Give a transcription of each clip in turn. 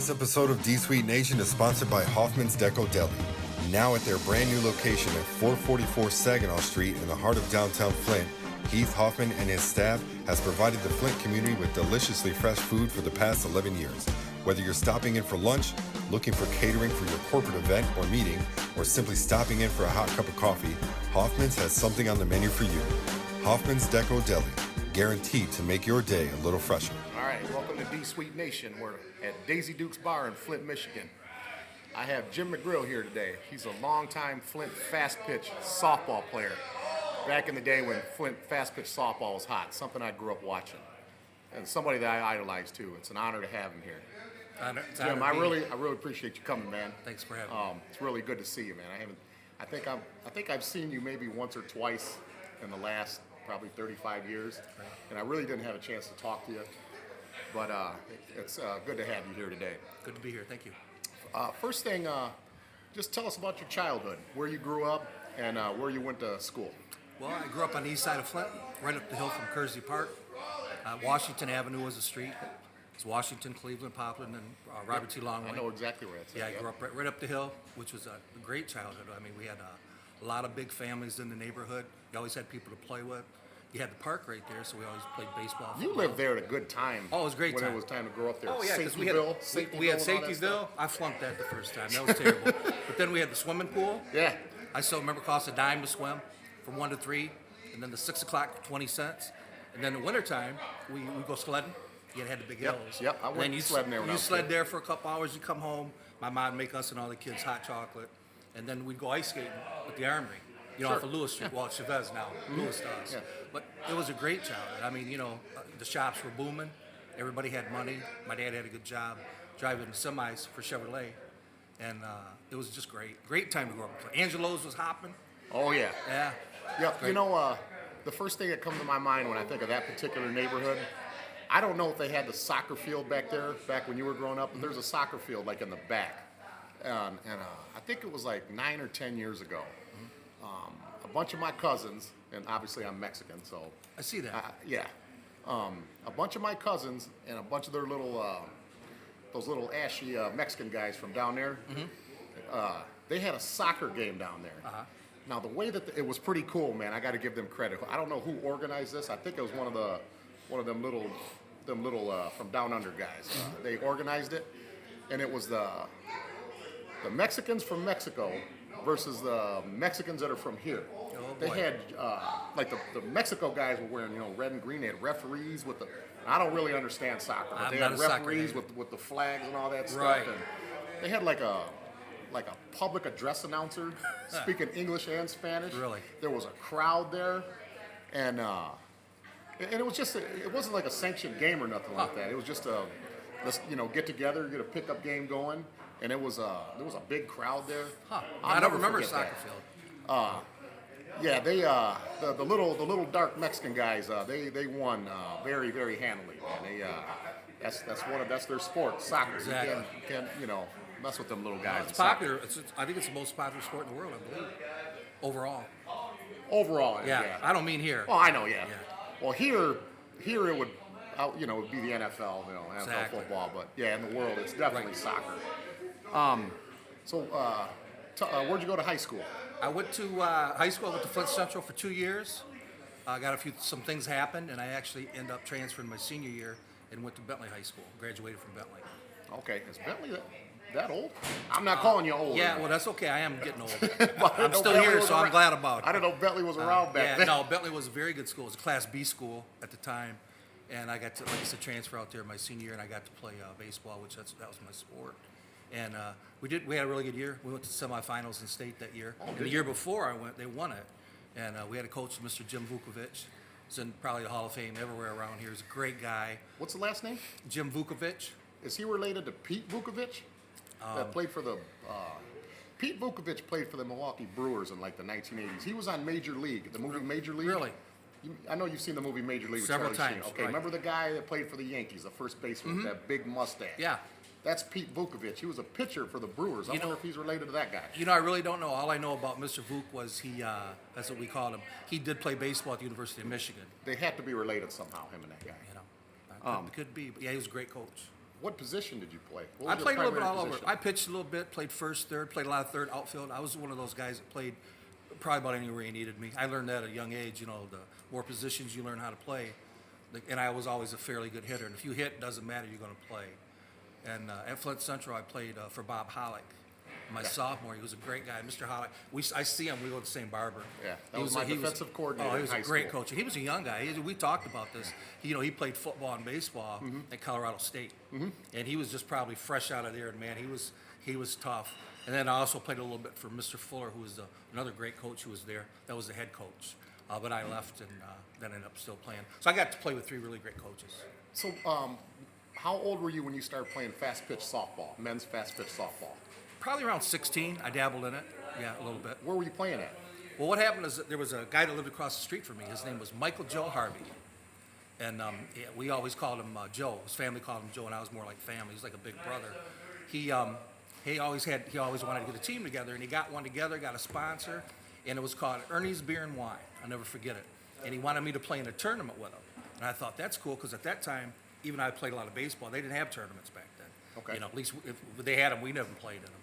This episode of D-Suite Nation is sponsored by Hoffman's Deco Deli. Now at their brand new location at 444 Saginaw Street in the heart of downtown Flint, Heath Hoffman and his staff has provided the Flint community with deliciously fresh food for the past 11 years. Whether you're stopping in for lunch, looking for catering for your corporate event or meeting, or simply stopping in for a hot cup of coffee, Hoffman's has something on the menu for you. Hoffman's Deco Deli, guaranteed to make your day a little fresher. All right, welcome to D-Suite Nation. We're at Daisy Duke's Bar in Flint, Michigan. I have Jim McGrill here today. He's a longtime Flint fast-pitch softball player. Back in the day when Flint fast-pitch softball was hot, something I grew up watching. And somebody that I idolize, too. It's an honor to have him here. Jim, I really appreciate you coming, man. Thanks for having me. It's really good to see you, man. I think I've seen you maybe once or twice in the last probably 35 years, and I really didn't have a chance to talk to you. But it's good to have you here today. Good to be here. Thank you. First thing, just tell us about your childhood, where you grew up, and where you went to school. Well, I grew up on the east side of Flint, right up the hill from Kersey Park. Washington Avenue was the street. It's Washington, Cleveland, Poplar, and Robert T. Longway. I know exactly where it's at. Yeah, I grew up right up the hill, which was a great childhood. I mean, we had a lot of big families in the neighborhood. You always had people to play with. You had the park right there, so we always played baseball. You lived there at a good time. Oh, it was a great when time. it was time to grow up there. Oh, yeah, because we had Safetyville. I flunked that the first time. That was terrible. But then we had the swimming pool. Yeah. I still remember it cost a dime to swim from 1 to 3, and then the 6 o'clock, 20 cents. And then in the wintertime, we go sledding. You had the big hills. Yep, I went sledding there when I was sled there for a couple hours. You come home. My mom would make us and all the kids hot chocolate. And then we'd go ice skating with the Armory. You know, off of Lewis Street. Well, it's Chavez now. Lewis does. Yeah. But it was a great childhood. I mean, you know, the shops were booming. Everybody had money. My dad had a good job driving semis for Chevrolet. And it was just great. Great time to grow up. Angelo's was hopping. Oh, yeah. Yeah. Yep. You know, the first thing that comes to my mind when I think of that particular neighborhood, I don't know if they had the soccer field back there, back when you were growing up, but there's a soccer field like in the back. And I think it was like 9 or 10 years ago. A bunch of my cousins, and obviously I'm Mexican, so. I see that. Yeah. A bunch of my cousins and a bunch of their little, those little ashy Mexican guys from down there, they had a soccer game down there. Uh-huh. Now, the way that it was pretty cool, man, I got to give them credit. I don't know who organized this. I think it was one of them little from down under guys. They organized it, and it was the Mexicans from Mexico versus the Mexicans that are from here. Oh, they boy. had like the Mexico guys were wearing red and green. They had referees with the. I don't really understand soccer, but I'm they not had a soccer referees guy. with the flags and all that stuff. Right. And they had like a public address announcer speaking English and Spanish. Really? There was a crowd there, and it was just it wasn't like a sanctioned game or nothing like that. It was just let's get together, get a pickup game going, and there was a big crowd there. Huh. I'll I don't never remember a forget soccer that. field. Yeah, they the little dark Mexican guys they won very, very handily, man. That's their sport, soccer. Exactly. You can't mess with them little guys. It's popular. I think it's the most popular sport in the world, I believe. Overall. Yeah. I don't mean here. Oh, I know. Yeah. Yeah. Well, here it would, it would be the NFL, NFL Exactly. football. But yeah, in the world, it's definitely soccer. Where'd you go to high school? I went to high school. I went to Flint Central for 2 years. Got some things happened, and I actually ended up transferring my senior year and went to Bentley High School. Graduated from Bentley. Okay, is Bentley that old? I'm not calling you old. Yeah, well, that's okay. I am getting old. Well, I'm still here, so I'm glad about it. I didn't know Bentley was around back then. No, Bentley was a very good school. It was a Class B school at the time, and I got to, like I said, transfer out there my senior year, and I got to play baseball, which that was my sport. And we had a really good year. We went to semifinals in state that year. And the year before they won it. And we had a coach, Mr. Jim Vukovic. He's in probably the Hall of Fame everywhere around here. He's a great guy. What's the last name? Jim Vukovic. Is he related to Pete Vukovic? That played for the. Pete Vukovic played for the Milwaukee Brewers in like the 1980s. He was on Major League, the movie Major League. Really? I know you've seen the movie Major League with Several Charlie times, Sheen. Okay, right. remember the guy that played for the Yankees, the first baseman with that big mustache? Yeah. That's Pete Vukovic. He was a pitcher for the Brewers. I wonder if he's related to that guy. I really don't know. All I know about Mr. Vuk was that's what we called him. He did play baseball at the University of Michigan. They have to be related somehow, him and that guy. Could be. But yeah, he was a great coach. What position did you play? What I was your played a little bit primary all over. position? I pitched a little bit, played first, third, played a lot of third, outfield. I was one of those guys that played probably about anywhere you needed me. I learned that at a young age. You know, the more positions you learn how to play, and I was always a fairly good hitter. And if you hit, it doesn't matter, you're going to play. And at Flint Central, I played for Bob Hollick. My sophomore, he was a great guy, Mr. Hollick. I see him. We go to the same barber. Yeah, that was my defensive coordinator. Oh, he was in a high great school. coach. And he was a young guy. We talked about this. He played football and baseball at Colorado State, and he was just probably fresh out of there. And man, he was tough. And then I also played a little bit for Mr. Fuller, who was another great coach who was there. That was the head coach. But I left and then ended up still playing. So I got to play with 3 really great coaches. So, how old were you when you started playing fast pitch softball, men's fast pitch softball? Probably around 16. I dabbled in it. Yeah, a little bit. Where were you playing at? Well, what happened is that there was a guy that lived across the street from me. His name was Michael Joe Harvey. And we always called him Joe. His family called him Joe, and I was more like family. He was like a big brother. He always wanted to get a team together, and he got one together, got a sponsor, and it was called Ernie's Beer and Wine. I'll never forget it. And he wanted me to play in a tournament with him. And I thought, that's cool, because at that time, even I played a lot of baseball. They didn't have tournaments back then. Okay. You know, at least if they had them, we never played in them.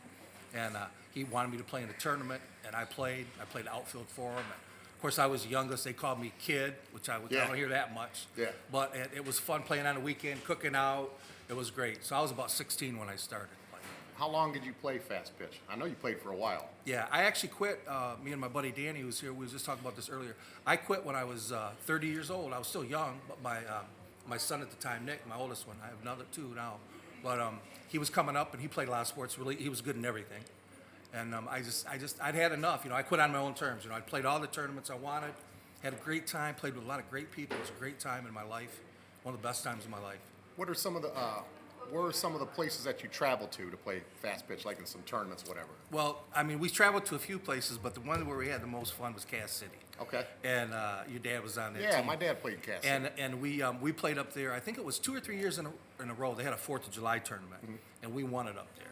And he wanted me to play in a tournament, and I played outfield for him. And of course, I was youngest. They called me Kid, which I don't hear that much. Yeah. But it was fun playing on the weekend, cooking out. It was great. So I was about 16 when I started playing. How long did you play fast pitch? I know you played for a while. Yeah, I actually quit. Me and my buddy Danny, who was here, we was just talking about this earlier. I quit when I was 30 years old. I was still young, but my son at the time, Nick, my oldest one, I have another 2 now. But he was coming up, and he played a lot of sports. Really, he was good in everything. And I'd had enough. You know, I quit on my own terms. You know, I played all the tournaments I wanted, had a great time, played with a lot of great people. It was a great time in my life, one of the best times of my life. What are some of the where are some of the places that you traveled to play fast pitch, like in some tournaments, whatever? Well, I mean, we traveled to a few places, but the one where we had the most fun was Cass City. Okay. And your dad was on that Yeah, team. my dad played Cass City. And we played up there. I think it was 2 or 3 years in a row. They had a 4th of July tournament, and we won it up there.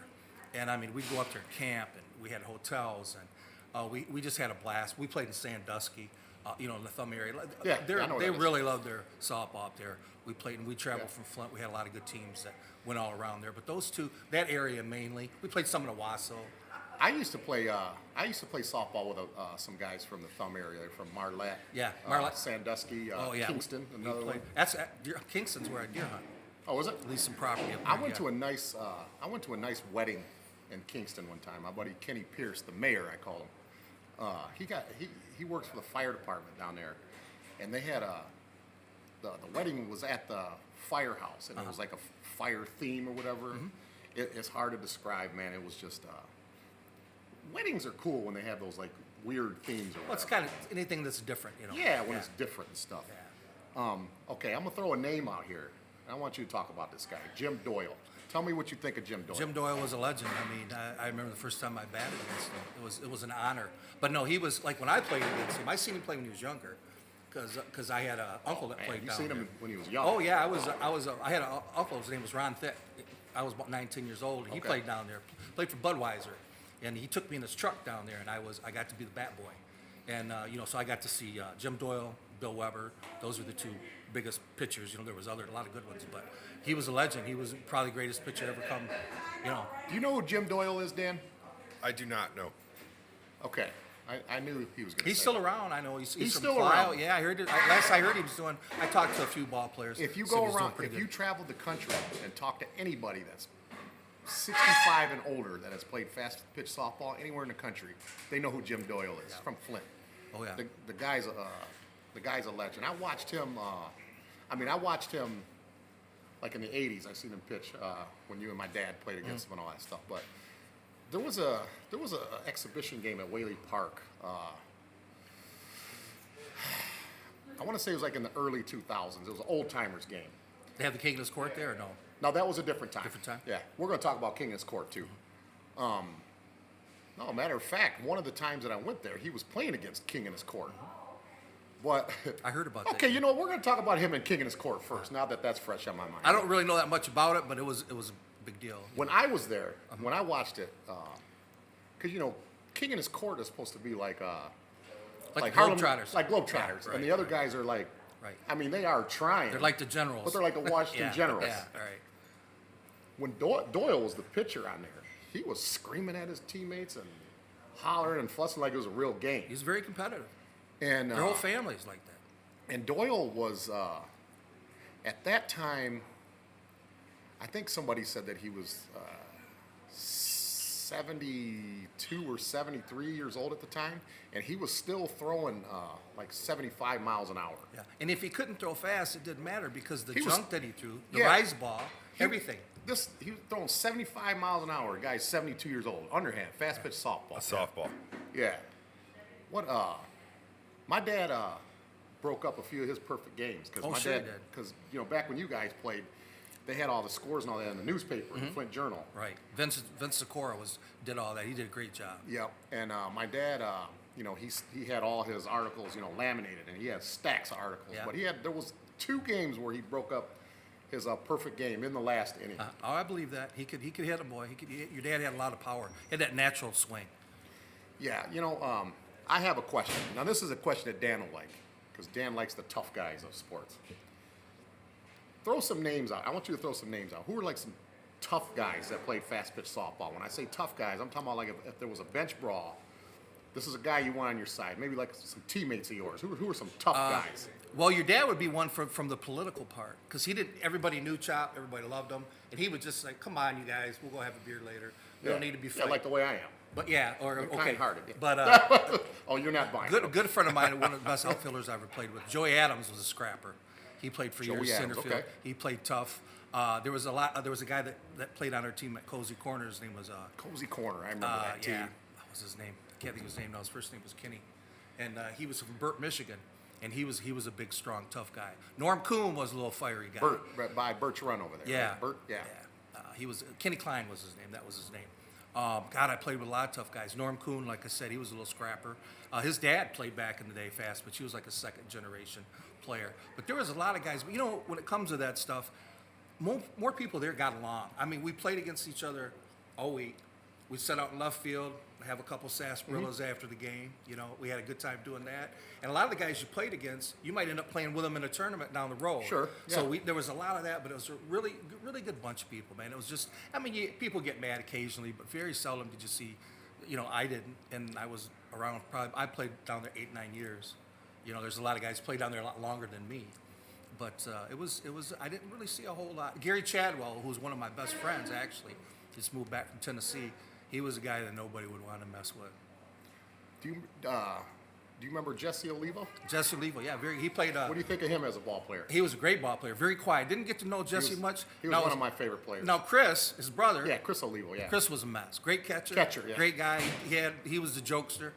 And I mean, we'd go up there and camp, and we had hotels, and we just had a blast. We played in Sandusky, in the Thumb area. Yeah, I know they that is. really loved their softball up there. We played, and we traveled from Flint. We had a lot of good teams that went all around there. But those 2, that area mainly. We played some in Owasso. I used to play softball with some guys from the Thumb area. They're from Marlette. Yeah, Marlette. Sandusky, Kingston, We another one. That's Kingston's where I deer hunt. Oh, was it? Leased some property up there. I went to a nice wedding in Kingston one time. My buddy Kenny Pierce, the mayor, I call him. He works for the fire department down there, and they had the wedding was at the firehouse, and it was like a fire theme or whatever. It's hard to describe, man. It was just weddings are cool when they have those like weird themes or whatever. Well, it's kind of anything that's different, Yeah, when it's different and stuff. Yeah. Okay, I'm gonna throw a name out here. I want you to talk about this guy, Jim Doyle. Tell me what you think of Jim Doyle. Jim Doyle was a legend. I mean, I remember the first time I batted against him. It was an honor. But no, he was like when I played against him. I seen him play when he was younger, because I had an uncle that played you down seen there. him when he was young. Oh yeah, I had an uncle. His name was Ron Thick. I was about 19 years old, and he played down there. Played for Budweiser, and he took me in his truck down there, and I got to be the bat boy, and so I got to see Jim Doyle, Bill Weber. Those were the 2 biggest pitchers. There was a lot of good ones, but he was a legend. He was probably the greatest pitcher ever come. Do you know who Jim Doyle is, Dan? I do not know. Okay, I knew he was going to. He's still around. I know he's from still Fly. around. Yeah, I heard it. Last I heard, he was doing. I talked to a few ball players. If you said go he was doing around, pretty if you good. travel the country and talk to anybody that's 65 and older that has played fast pitch softball anywhere in the country, they know who Jim Doyle is from Flint. Oh yeah. The guy's a legend. I watched him. I watched him like in the '80s. I seen him pitch when you and my dad played against him and all that stuff. But there was a exhibition game at Whaley Park. I want to say it was like in the early 2000s. It was an old timers game. They have the King of this Court there or no? No, that was a different time. Different time? Yeah, we're going to talk about King of his Court too. No, matter of fact, one of the times that I went there, he was playing against King in his Court. But I heard about that. Okay, you know what? We're going to talk about him and King in his Court first. Now that that's fresh on my mind. I don't really know that much about it, but it was a big deal. When I was there, when I watched it, because King in his Court is supposed to be like Harlem, Globetrotters. like Globetrotters, Yeah, and the other guys are like, I mean, they are trying. They're like the Generals. But they're like the Washington Generals. Yeah, right. when Doyle was the pitcher on there, he was screaming at his teammates and hollering and fussing like it was a real game. He's very competitive. And Their whole family's like that. And Doyle was at that time. I think somebody said that he was 72 or 73 years old at the time, and he was still throwing like 75 miles an hour. Yeah, and if he couldn't throw fast, it didn't matter because the He junk was- that he threw, the Yeah. rise ball, everything. He was throwing 75 miles an hour. A guy's 72 years old. Underhand, fast pitch softball. A softball. Yeah. What? My dad broke up a few of his perfect games because Oh, my sure he dad, did. because back when you guys played, they had all the scores and all that in the newspaper, the Flint Journal. Right. Vince Sikora did all that. He did a great job. Yep. And my dad, he had all his articles, laminated, and he had stacks of articles. Yeah. But there was 2 games where he broke up his perfect game in the last inning. Oh, I believe that he could hit a boy. Your dad had a lot of power. He had that natural swing. Yeah. I have a question. Now this is a question that Dan will like, because Dan likes the tough guys of sports. Throw some names out. I want you to throw some names out. Who are like some tough guys that played fast pitch softball? When I say tough guys, I'm talking about like if there was a bench brawl. This is a guy you want on your side. Maybe like some teammates of yours. Who are some tough guys? Well, your dad would be one from the political part because he did. Everybody knew Chop. Everybody loved him, and he would just like, "Come on, you guys, we'll go have a beer later. We don't need to be fighting." Yeah, like the way I am. But yeah, or okay, kind-hearted. but Oh, you're not buying. a good friend of mine, one of the best outfielders I ever played with, Joey Adams, was a scrapper. He played for Joey years Adams, center field. okay. He played tough. There was a guy that played on our team at Cozy Corner. His name was Cozy Corner. I remember that team. yeah. What was his name? I can't think of his name now. His first name was Kenny, and he was from Burt, Michigan. And he was a big, strong, tough guy. Norm Kuhn was a little fiery guy. Burt, by Birch Run over there. Yeah. Right? Burt, yeah. He was Kenny Klein was his name. That was his name. God, I played with a lot of tough guys. Norm Kuhn, like I said, he was a little scrapper. His dad played back in the day fast, but he was like a second generation player. But there was a lot of guys. When it comes to that stuff, more people there got along. I mean, we played against each other all week. We'd set out in left field, have a couple sarsaparillas after the game. We had a good time doing that. And a lot of the guys you played against, you might end up playing with them in a tournament down the road. Sure. So yeah. there was a lot of that, but it was a really, really good bunch of people, man. It was just, people get mad occasionally, but very seldom did you see, I didn't, and I was around I played down there 8-9 years. There's a lot of guys played down there a lot longer than me. But it was. I didn't really see a whole lot. Gary Chadwell, who was one of my best friends, actually, just moved back from Tennessee. He was a guy that nobody would want to mess with. Do you remember Jesse Olivo? Jesse Olivo, yeah, he played. What do you think of him as a ball player? He was a great ball player, very quiet. Didn't get to know Jesse much. He was one of my favorite players. Now Chris, his brother. Yeah, Chris Olivo. Yeah. Chris was a mess. Great catcher. Yeah. Great guy. He was the jokester.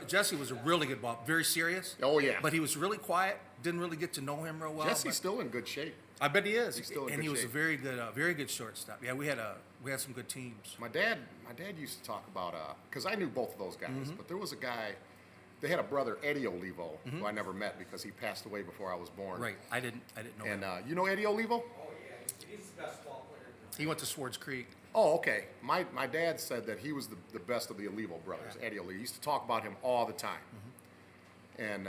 Jesse was a really good ball, very serious. Oh yeah. But he was really quiet. Didn't really get to know him real well. Jesse's still in good shape. I bet he is. He's still in and good he was shape. a very good shortstop. Yeah, we had some good teams. My dad used to talk about because I knew both of those guys, but there was a guy. They had a brother, Eddie Olivo, who I never met because he passed away before I was born. Right. I didn't know And him. you know Eddie Olivo? Oh, yeah, he's the best ball player. He went to Swartz Creek. Oh, okay. My dad said that he was the best of the Olivo brothers, Eddie Olivo. He used to talk about him all the time. And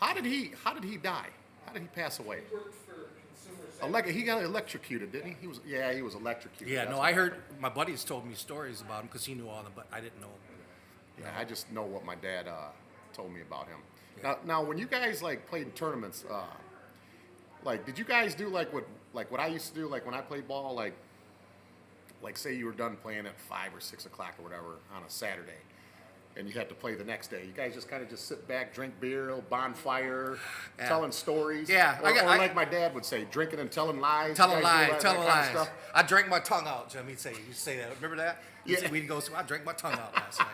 how did he die? How did he pass away? He worked for Consumer He got electrocuted, didn't he? He was electrocuted. Yeah, That's no, what I heard my buddies told me stories about him because he knew all of them, but I didn't know him. Yeah, I just know what my dad told me about him. Yeah. Now, when you guys played in tournaments, did you guys do what I used to do? Like when I played ball, like say you were done playing at 5 or 6 o'clock or whatever on a Saturday, and you had to play the next day. You guys just kind of sit back, drink beer, little bonfire, telling stories. Yeah, or like my dad would say, drinking and telling lies. Telling You guys do lies, that telling kind of lies. stuff? I drank my tongue out, Jim. He'd say that. Remember that? Yeah. We'd go, I drank my tongue out last night.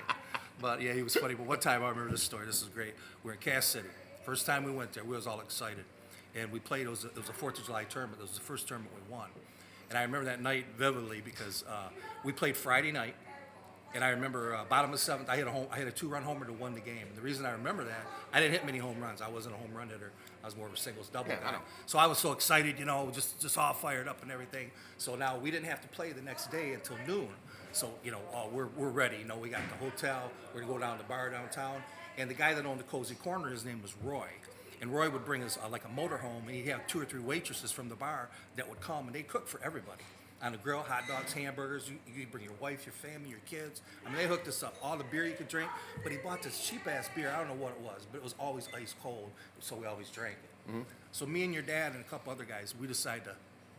But yeah, he was funny. But one time I remember this story. This is great. We're in Cass City. First time we went there, we was all excited. And we played, it was a 4th of July tournament. It was the first tournament we won. And I remember that night vividly because we played Friday night. And I remember bottom of the 7th, I hit a 2-run homer to win the game. And the reason I remember that, I didn't hit many home runs. I wasn't a home run hitter. I was more of a singles double Yeah, I guy. know. So I was so excited, just all fired up and everything. So now we didn't have to play the next day until noon. So, we're ready. We got the hotel. We're going to go down to the bar downtown. And the guy that owned the Cozy Corner, his name was Roy. And Roy would bring us like a motorhome, and he'd have 2 or 3 waitresses from the bar that would come, and they'd cook for everybody. on the grill, hot dogs, hamburgers. You could bring your wife, your family, your kids. I mean, they hooked us up. All the beer you could drink. But he bought this cheap-ass beer. I don't know what it was, but it was always ice cold, so we always drank it. Mm-hmm. So me and your dad and a couple other guys, we decided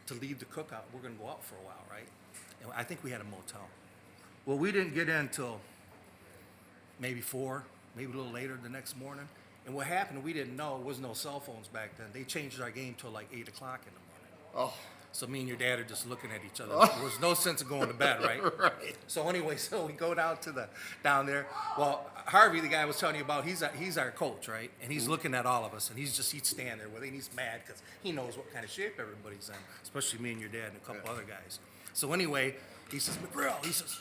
to leave the cookout. We're going to go out for a while, right? And I think we had a motel. Well, we didn't get in until maybe 4, maybe a little later the next morning. And what happened, we didn't know, there was no cell phones back then. They changed our game till like 8 o'clock in the morning. Oh. So me and your dad are just looking at each other. There was no sense of going to bed, right? Right. So anyway, so we go down there. Well, Harvey, the guy I was telling you about, he's our coach, right? And he's looking at all of us, and he's standing there with it, and he's mad because he knows what kind of shape everybody's in, especially me and your dad and a couple other guys. So anyway, he says, McGrill, he says,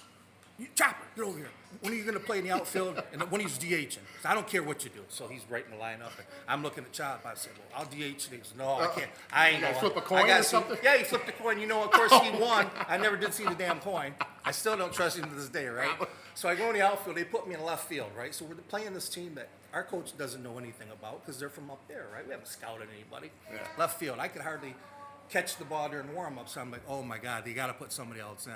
Chopper, get over here. When are you going to play in the outfield? And when he's DHing. I don't care what you do. So he's writing the lineup. And I'm looking at Chop. I said, well, I'll DH. And he goes, no, I can't. I ain't going to. Flip a coin or something? Yeah, he flipped a coin. You know, of course, he won. I never did see the damn coin. I still don't trust him to this day, right? So I go in the outfield. They put me in left field, right? So we're playing this team that our coach doesn't know anything about because they're from up there, right? We haven't scouted anybody. Yeah. Left field. I could hardly catch the ball during warm-up. So I'm like, oh, my God, they got to put somebody else in.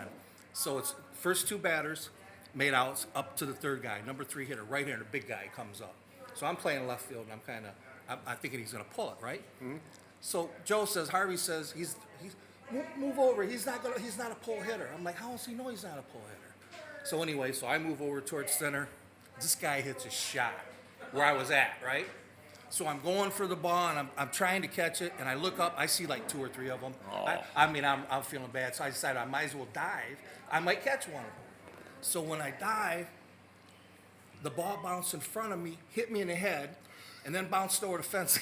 So it's first 2 batters. Made outs up to the third guy, number 3 hitter, right here, and the big guy comes up. So I'm playing left field, and I'm thinking he's going to pull it, right? Mm-hmm. So Harvey says, he's move over. He's not a pull hitter. I'm like, how does he know he's not a pull hitter? So anyway, I move over towards center. This guy hits a shot where I was at, right? So I'm going for the ball, and I'm trying to catch it, and I look up. I see like 2 or 3 of them. Oh. I'm feeling bad, so I decided I might as well dive. I might catch one of them. So when I dive, the ball bounced in front of me, hit me in the head, and then bounced over the fence.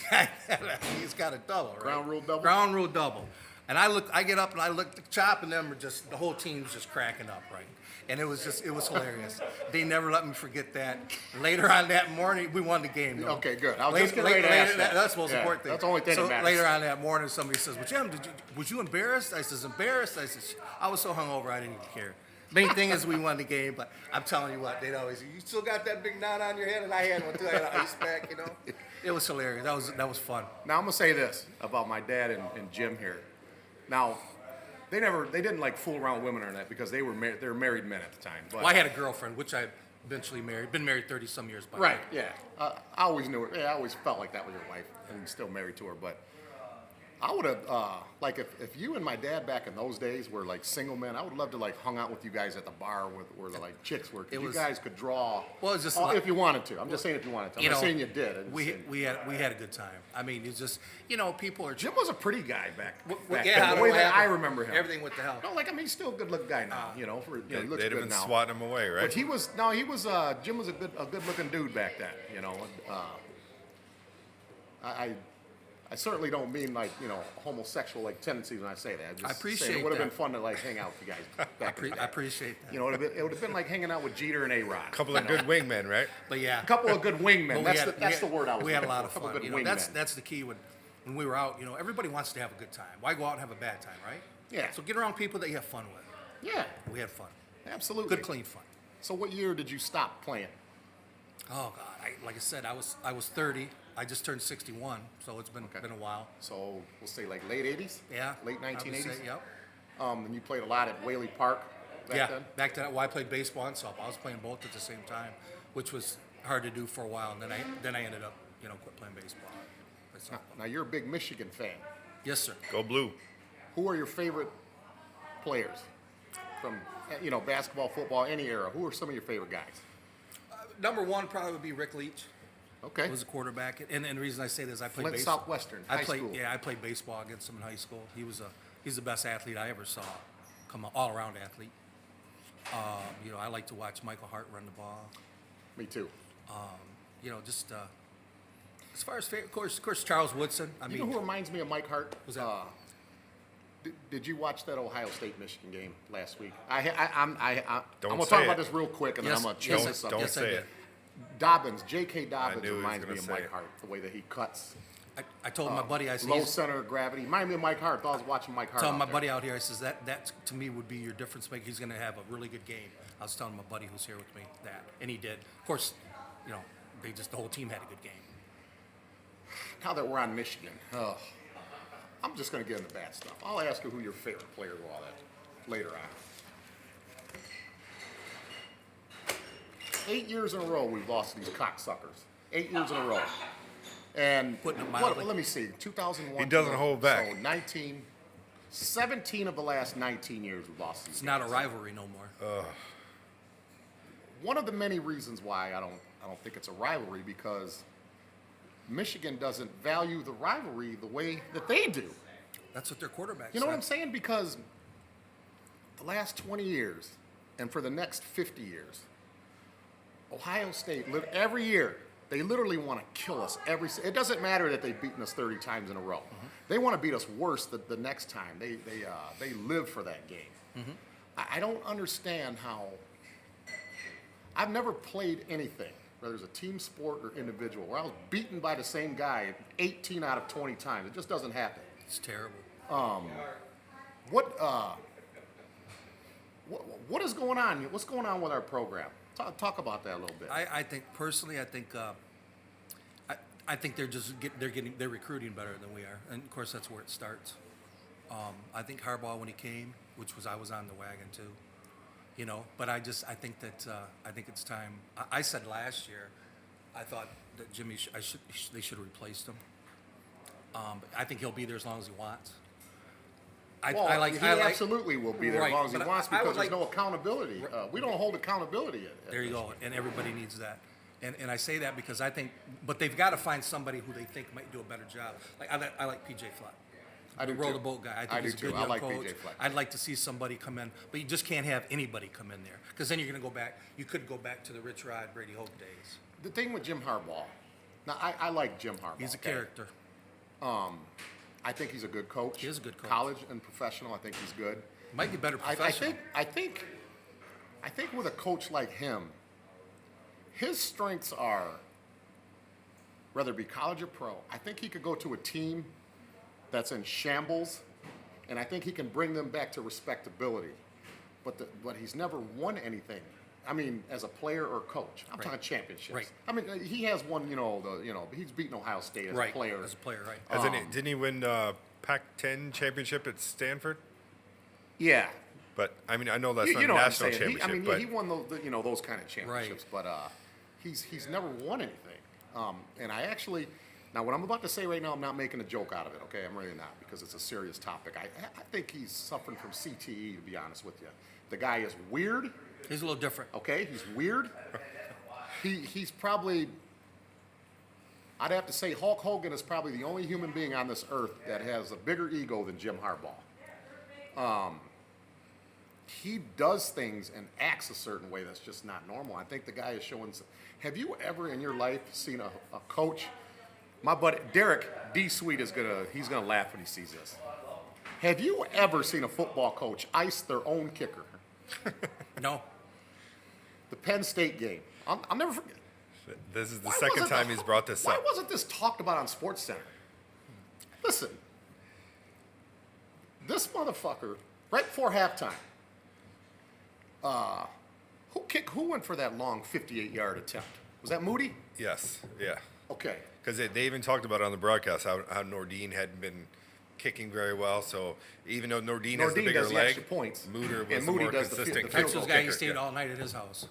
He's got a double, right? Ground rule double? Ground rule double. And I get up and I look, the Chop and them are the whole team's just cracking up, right? And it was hilarious. They never let me forget that. Later on that morning, we won the game. Though. Okay, good. I was just going to ask that. That's the most important thing. That's the only thing that matters. Later on that morning, somebody says, well, Jim, was you embarrassed? I says, embarrassed? I says, I was so hungover, I didn't even care. Main thing is we won the game, but I'm telling you what, they'd always, you still got that big knot on your head, and I had one too. I had an ice pack, you know. It was hilarious. That was fun. Now I'm gonna say this about my dad and Jim here. Now, they didn't like fool around with women or that because they were married men at the time. But, well, I had a girlfriend, which I eventually married. Been married 30 some years. By right. Yeah. I always knew her. Yeah, I always felt like that was your wife, and still married to her, but. I would have, like, if you and my dad back in those days were, like, single men, I would love to, like, hung out with you guys at the bar where the, like, chicks were. You guys could draw, well, it's just if you wanted to. I'm just saying if you wanted to. I'm not saying you did. We had a good time. I mean, it's just, people are... Jim was a pretty guy back then. The way that I remember him. Everything went to hell. No, he's still a good-looking guy now, he looks good now. They'd have been swatting him away, right? But Jim was a good-looking dude back then, I certainly don't mean homosexual tendencies when I say that. I appreciate that. It would have been fun to hang out with you guys back in the day. I appreciate that. It would have been like hanging out with Jeter and A-Rod. A couple of good wingmen, right? But yeah. A couple of good wingmen. That's the word I was looking for. We had a lot of fun. Good wingmen. That's the key when we were out. Everybody wants to have a good time. Why go out and have a bad time, right? Yeah. So get around people that you have fun with. Yeah. We had fun. Absolutely. Good, clean fun. So what year did you stop playing? Oh God! Like I said, I was 30. I just turned 61, so it's been a while. So we'll say like late 80s? Yeah. Late 1980s? Yep. And you played a lot at Whaley Park back then? Back then. Well, I played baseball and softball. I was playing both at the same time, which was hard to do for a while. And then I ended up, quit playing baseball. Now you're a big Michigan fan. Yes, sir. Go blue. Who are your favorite players from, basketball, football, any era? Who are some of your favorite guys? Number one probably would be Rick Leach. Okay. He was a quarterback, and the reason I say this, I played Flint baseball. Southwestern High School. Yeah, I played baseball against him in high school. He's the best athlete I ever saw, all around athlete. I like to watch Michael Hart run the ball. Me too. As far as of course Charles Woodson. You know who reminds me of Mike Hart? Was that? Did you watch that Ohio State-Michigan game last week? I'm going to talk about this real quick, and then I'm going to change this up. Don't say it. J.K. Dobbins reminds me of Mike Hart, the way that he cuts. I told my buddy, I said, low center of gravity. Remind me of Mike Hart. I was watching Mike Hart. Telling my buddy out here, I says that to me would be your difference maker. He's going to have a really good game. I was telling my buddy who's here with me that, and he did. Of course, the whole team had a good game. Now that we're on Michigan, I'm just going to get into bad stuff. I'll ask you who your favorite player was all that. later on. 8 years in a row we've lost to these cocksuckers. 8 years in a row. And Putting it mildly. let me see, 2001. He doesn't hold back. So 17 of the last 19 years we've lost these It's games. not a rivalry no more. One of the many reasons why I don't think it's a rivalry, because Michigan doesn't value the rivalry the way that they do. That's what their quarterback You know said. what I'm saying? Because the last 20 years and for the next 50 years, Ohio State, every year, they literally want to kill us. It doesn't matter that they've beaten us 30 times in a row. Mm-hmm. They want to beat us worse the next time. They live for that game. Mm-hmm. I don't understand how. I've never played anything, whether it's a team sport or individual, where I was beaten by the same guy 18 out of 20 times. It just doesn't happen. It's terrible. What is going on? What's going on with our program? Talk about that a little bit. I think personally, I think they're recruiting better than we are, and of course that's where it starts. I think Harbaugh, when he came, I was on the wagon too, you know. But I think it's time. I said last year, I thought that Jimmy, they should have replaced him. I think he'll be there as long as he wants. He absolutely will be there as long as he wants, because there's no accountability. We don't hold accountability. There you go, and everybody needs that. And I say that because I think, but they've got to find somebody who they think might do a better job. Like I like PJ Fleck. I do roll too. the boat guy. I think I he's do a good too. I young like coach. PJ Fleck. I'd like to see somebody come in, but you just can't have anybody come in there, because then you're going to go back. You could go back to the Rich Rod, Brady Hoke days. The thing with Jim Harbaugh, now I like Jim Harbaugh. He's a character. I think he's a good coach. He is a good coach. College and professional, I think he's good. Might be better professional. I think with a coach like him, his strengths are, whether it be college or pro, I think he could go to a team that's in shambles, and I think he can bring them back to respectability. But he's never won anything. I mean, as a player or coach, I'm talking championships. Right. I mean, he has won. He's beaten Ohio State as a player. As a player, right. Didn't he win Pac-10 championship at Stanford? Yeah. But I mean, I know that's not You a know what I'm national saying. championship. He won those kind of championships, but he's never won anything. And I actually, now what I'm about to say right now, I'm not making a joke out of it. Okay, I'm really not, because it's a serious topic. I think he's suffering from CTE, to be honest with you. The guy is weird. He's a little different. Okay, he's weird. He's probably, I'd have to say Hulk Hogan is probably the only human being on this earth that has a bigger ego than Jim Harbaugh. He does things and acts a certain way that's just not normal. I think the guy is showing. Have you ever in your life seen a coach? My buddy Derek D. Sweet he's gonna laugh when he sees this. Have you ever seen a football coach ice their own kicker? No. The Penn State game. I'll never forget. This is the second time he's brought this up. Why wasn't this talked about on SportsCenter? Listen, this motherfucker, right before halftime, who went for that long 58-yard attempt? Was that Moody? Yes, yeah. Okay. Because they even talked about it on the broadcast how Nordine hadn't been kicking very well. So even though Nordine has the bigger does the leg, extra points, Mooder was and the Moody more does the consistent field That's goal those guys. He kicker. stayed all night at his house.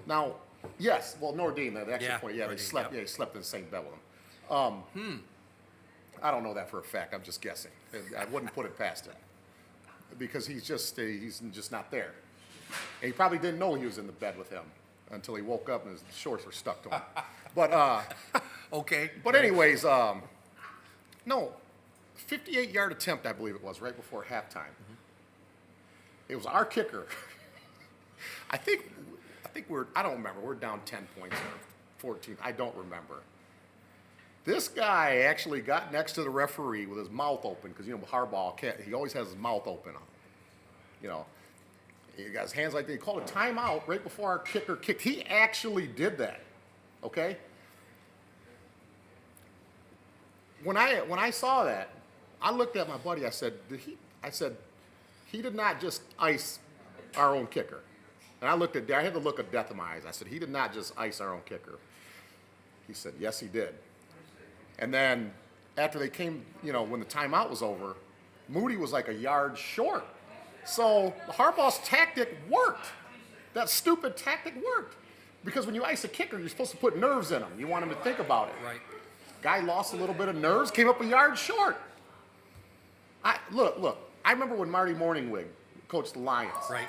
Now, yes, well, Nordine, the extra Yeah, point, yeah, they Nordine, slept. yep. Yeah, he slept in the same bed with him. I don't know that for a fact. I'm just guessing. I wouldn't put it past him, because he's just not there. And he probably didn't know he was in the bed with him until he woke up and his shorts were stuck to him. But Okay. But anyways, no, 58-yard attempt, I believe it was, right before halftime. It was our kicker. I think I don't remember. We're down 10 points or 14. I don't remember. This guy actually got next to the referee with his mouth open, because Harbaugh he always has his mouth open. He got his hands like that. He called a timeout right before our kicker kicked. He actually did that. Okay. When I saw that, I looked at my buddy. I said, he did not just ice our own kicker. And I had the look of death in my eyes. I said, he did not just ice our own kicker. He said, yes, he did. And then after they came, when the timeout was over, Moody was like a yard short. So Harbaugh's tactic worked. That stupid tactic worked. Because when you ice a kicker, you're supposed to put nerves in him. You want him to think about it. Right. Guy lost a little bit of nerves, came up a yard short. Look. I remember when Marty Morningwig coached the Lions. Right.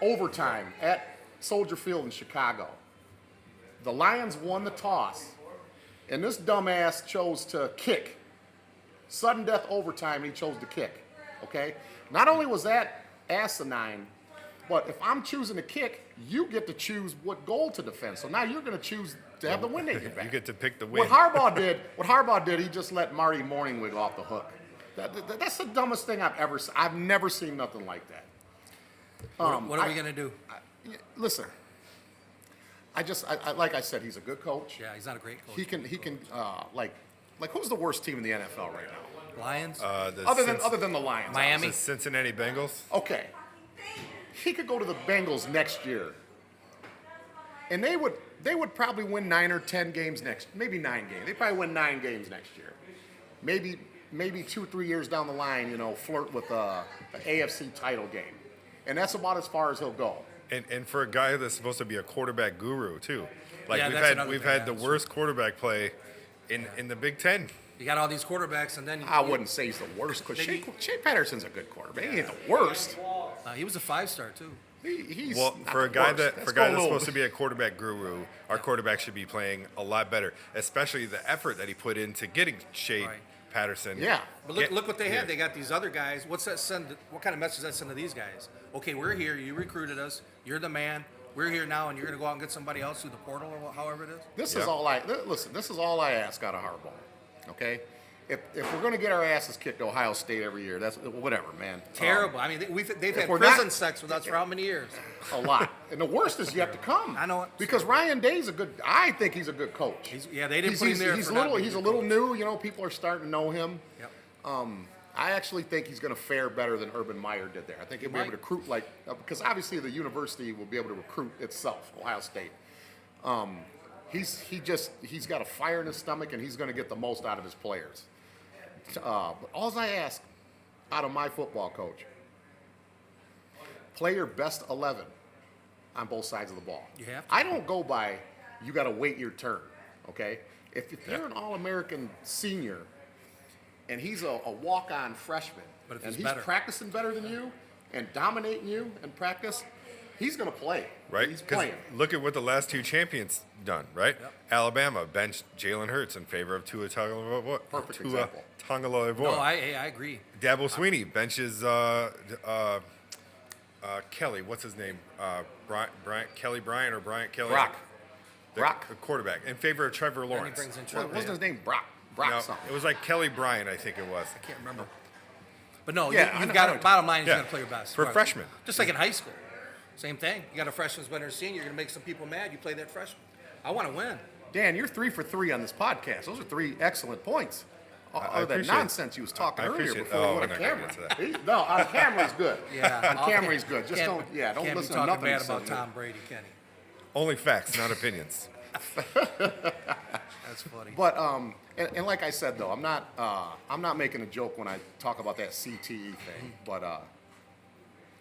Overtime at Soldier Field in Chicago. The Lions won the toss, and this dumbass chose to kick. Sudden death overtime, he chose to kick. Okay? Not only was that asinine, but if I'm choosing to kick, you get to choose what goal to defend. So now you're going to choose to have the win at your back. You get to pick the win. What Harbaugh did, he just let Marty Morningwig off the hook. That's the dumbest thing I've never seen nothing like that. What are we going to do? Listen, like I said, he's a good coach. Yeah, he's not a great coach. He can like who's the worst team in the NFL right now? Lions? Other than the Lions. Miami? The Cincinnati Bengals. Okay. He could go to the Bengals next year. And they would probably win 9 or 10 games maybe 9 games. They probably win 9 games next year. Maybe 2 or 3 years down the line, flirt with the AFC title game. And that's about as far as he'll go. And for a guy that's supposed to be a quarterback guru too, like Yeah, we've had the worst quarterback play in the Big Ten. You got all these quarterbacks, and then I wouldn't say he's the worst. Shea Patterson's a good quarterback. He ain't the worst. He was a 5-star too. He's Well, not for a the guy worst. that's supposed to be a quarterback guru, our quarterback should be playing a lot better, especially the effort that he put into getting Shea Right. Patterson. Yeah. But look what they had. They got these other guys. What's that send? What kind of message does that send to these guys? Okay, we're here. You recruited us. You're the man. We're here now, and you're going to go out and get somebody else through the portal or however it is. This is all I ask out of Harbaugh. Okay, if we're going to get our asses kicked to Ohio State every year, that's whatever, man. Terrible. I mean, they've had we're prison not- sex with us for how many years? A lot, and the worst is yet to come. I know it. Because Ryan Day's I think he's a good coach. They didn't put him there. He's for not being he's a good little coach. new. People are starting to know him. Yep. I actually think he's going to fare better than Urban Meyer did there. I think he'll be able to recruit because obviously the university will be able to recruit itself, Ohio State. He's got a fire in his stomach, and he's going to get the most out of his players. But all I ask out of my football coach, play your best 11 on both sides of the ball. You have to. I don't go by you got to wait your turn, okay? If you're an All-American senior and he's a walk-on freshman, But if and he's he's better. practicing better than you and dominating you in practice, he's going to play. Right? He's 'Cause playing. look at what the last 2 champions done, right? Yep. Alabama benched Jalen Hurts in favor of Tua Perfect example. Tagovailoa. No, I agree. Dabo Sweeney benches Kelly. What's his name? Kelly Bryant or Bryant Kelly? Brock. The quarterback in favor of Trevor And he Lawrence. brings in What Trevor. wasn't his name? Brock No, something. it was like Kelly Bryant, I think it was. I can't remember. But no, Yeah, I you've know- got I to. know. Bottom line is you Yeah. got to play your best. For freshmen. Just like in high school. Same thing. You got a freshman's better than a senior. You're going to make some people mad. You play that freshman. I want to win. Dan, you're 3 for 3 on this podcast. Those are 3 excellent points. All that appreciate- nonsense you was talking I earlier appreciate- before we oh, went we're on not camera. gonna get to No, on camera he's good. Yeah. On camera he's good. Just Can't don't be listen to talking nothing bad he about says. Tom Brady, can he? Only facts, not opinions. That's funny. But and like I said though, I'm not making a joke when I talk about that CTE thing. But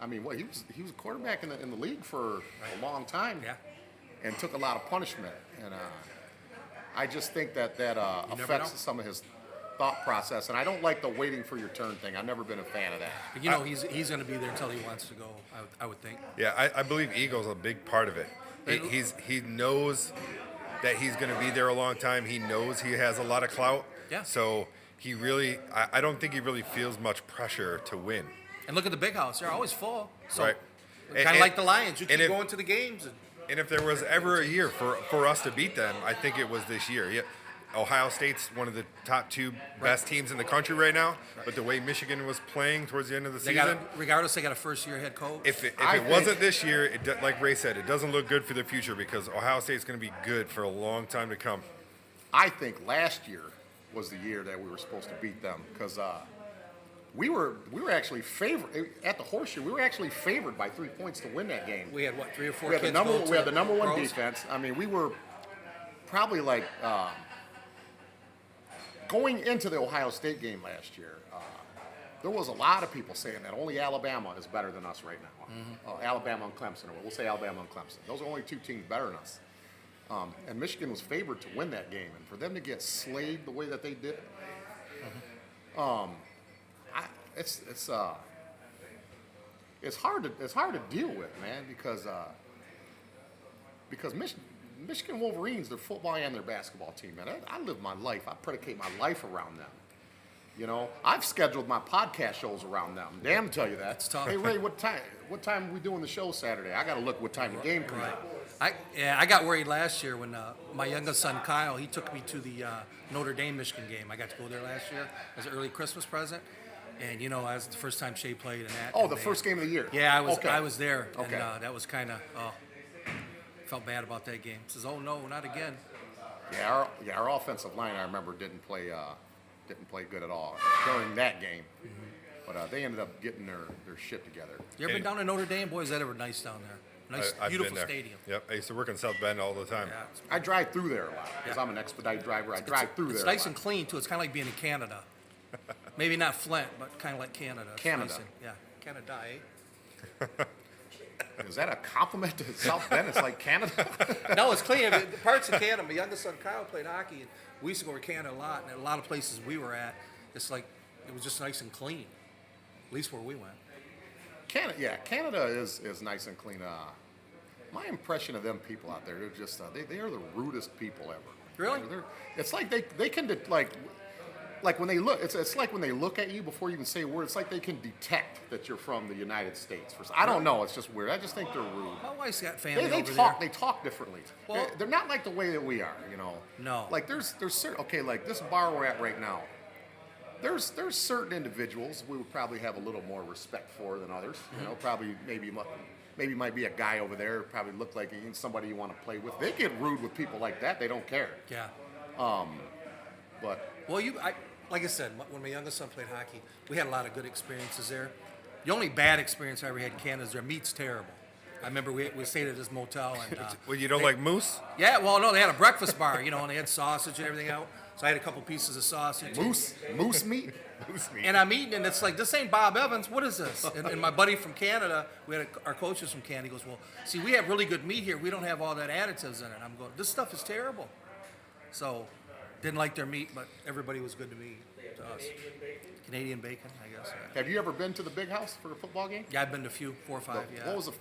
I mean, he was a quarterback in the league for a long time. Yeah. And took a lot of punishment. And I just think that never affects know. some of his thought process. And I don't like the waiting for your turn thing. I've never been a fan of that. But you know, he's going to be there until he wants to go. I would think. Yeah, I believe Eagle's a big part of it. He knows that he's going to be there a long time. He knows he has a lot of clout. Yeah. So he really, I don't think he really feels much pressure to win. And look at the big house; they're always full. So, Right. kind of And- like the Lions, you and keep if- going to the games. And if there was ever a year for us to beat them, I think it was this year. Yeah, Ohio State's one of the top 2 best teams in the country right now. But the way Michigan was playing towards the end of the They season, regardless, they got a first-year head coach. if it I wasn't this year, like Ray said, it doesn't look good for the future because Ohio State's going to be good for a long time to come. I think last year was the year that we were supposed to beat them because we were actually favored at the Horseshoe. We were actually favored by 3 points to win that game. we had 3 or 4 We had kids. we had the number 1 pros. defense. I mean, we were probably like going into the Ohio State game last year. there was a lot of people saying that only Alabama is better than us right now. Alabama and Clemson, or we'll say Alabama and Clemson. Those are only two teams better than us. And Michigan was favored to win that game, and for them to get slayed the way that they did, it's hard to deal with, man, because Michigan Wolverines, their football and their basketball team, man. I live my life. I predicate my life around them. You know, I've scheduled my podcast shows around them. Damn, tell you that. It's tough. Hey Ray, what time are we doing the show Saturday? I got to look what time the game comes out. I got worried last year when my youngest son Kyle, he took me to the Notre Dame Michigan game. I got to go there last year as an early Christmas present, and you know, that was the first time Shea played in that. Oh, the first game of the year. Yeah, Okay. I was there, Okay. and that was kind of felt bad about that game. Says, oh no, not again. Yeah, our offensive line, I remember, didn't play good at all during that game. But they ended up getting their shit together. You ever been down to Notre Dame? Boy, is that ever nice down there. Nice, I've beautiful been there. stadium. Yep, I used to work in South Bend all the time. Yeah, I drive through there a lot because Yeah. I'm an expedite driver. I drive through there. It's nice and clean too. It's kind of like being in Canada. Maybe not Flint, but kind of like Canada. It's Canada. nice and- yeah, Canada, eh? Is that a compliment to South Bend? It's like Canada. No, it's clean. I mean, the parts of Canada. My youngest son Kyle played hockey, and we used to go to Canada a lot. And a lot of places we were at, it's like it was just nice and clean. At least where we went. Canada is nice and clean. My impression of them people out there, they're just they are the rudest people ever. Really? It's like they can like when they look. It's like when they look at you before you even say a word. It's like they can detect that you're from the United States. I don't know. It's just weird. I just think they're rude. My wife's got family They over talk. there. They talk differently. Well- They're not like the way that we are. You know. No. Like there's certain. Okay, like this bar we're at right now. There's certain individuals we would probably have a little more respect for than others. You know, probably maybe might be a guy over there. Probably look like somebody you want to play with. They get rude with people like that. They don't care. Yeah. But Well, like I said, when my youngest son played hockey, we had a lot of good experiences there. The only bad experience I ever had in Canada is their meat's terrible. I remember we stayed at this motel and. Well, you don't like moose? Yeah, well, no, they had a breakfast bar, you know, and they had sausage and everything out. So I had a couple pieces of sausage. moose meat. Moose meat. And I'm eating, and it's like, this ain't Bob Evans. What is this? And my buddy from Canada, our coach is from Canada. He goes, well, see, we have really good meat here. We don't have all that additives in it. I'm going, this stuff is terrible. So, didn't like their meat, but everybody was good to me, to us. Canadian bacon, I guess. Yeah, Have you ever been to the Big House for a football game? yeah I've been to a few, 4 or 5, yeah. What was the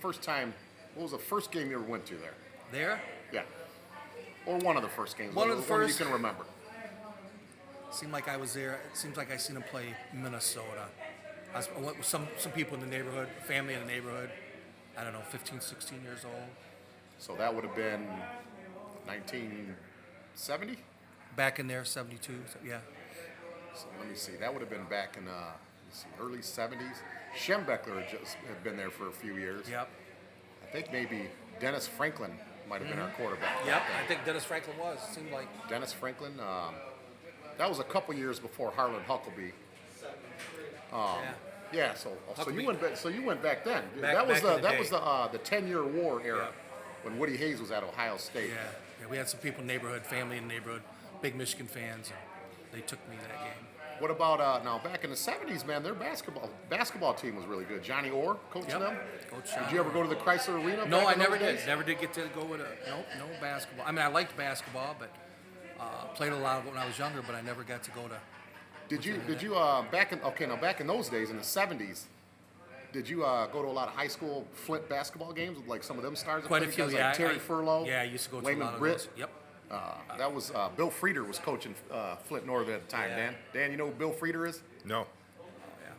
first game you ever went to there? There? Yeah. Or one of the first games. One of the one first- you can remember. Seemed like I was there. It seems like I seen him play Minnesota. I went with some people in the neighborhood, family in the neighborhood. I don't know, 15, 16 years old. So that would have been 1970? Back in there, 72, so, yeah. So let me see. That would have been back in early 70s. Schembeckler had been there for a few years. Yep. I think maybe Dennis Franklin might have been our quarterback. Yep, I think Dennis Franklin was. Seemed like. Dennis Franklin. That was a couple years before Harlan Huckabee. Yeah. So Huckabee. you went back then. Back that was in the day. the 10-year war era Yeah. when Woody Hayes was at Ohio State. Yeah, we had some people in the neighborhood, family in the neighborhood, big Michigan fans, and they took me to that game. What about now back in the 70s, man? Their basketball team was really good. Johnny Orr coaching Yep. them. Coach Did Johnny you ever Orr. go to the Chrysler Arena? No, back I in never those did. days? Never did get to go with no basketball. I mean, I liked basketball, but played a lot of it when I was younger, but I never got to go to. Did you back in those days in the 70s? Did you go to a lot of high school Flint basketball games with like some of them stars? that Quite a played, few, guys yeah. Like Terry Furlow. Yeah, I used to go to Wayman a lot of Britt. those. Yep. That was Bill Frieder was coaching Flint Northern at the time. Yeah. Dan, you know who Bill Frieder is? No.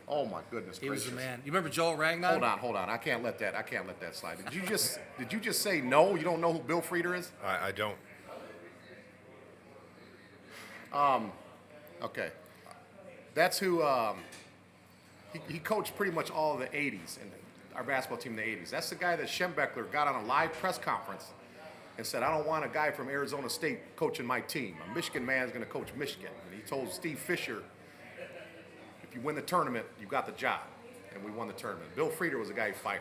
Oh my goodness He was gracious! the man. You remember Joel Ragnar? Hold on. I can't let that slide. Did you just say no? You don't know who Bill Frieder is? I don't. Okay. That's who he coached pretty much all of the 80s and our basketball team in the 80s. That's the guy that Schembeckler got on a live press conference and said, I don't want a guy from Arizona State coaching my team. A Michigan man is going to coach Michigan. And he told Steve Fisher, if you win the tournament, you got the job. And we won the tournament. Bill Frieder was the guy he fired.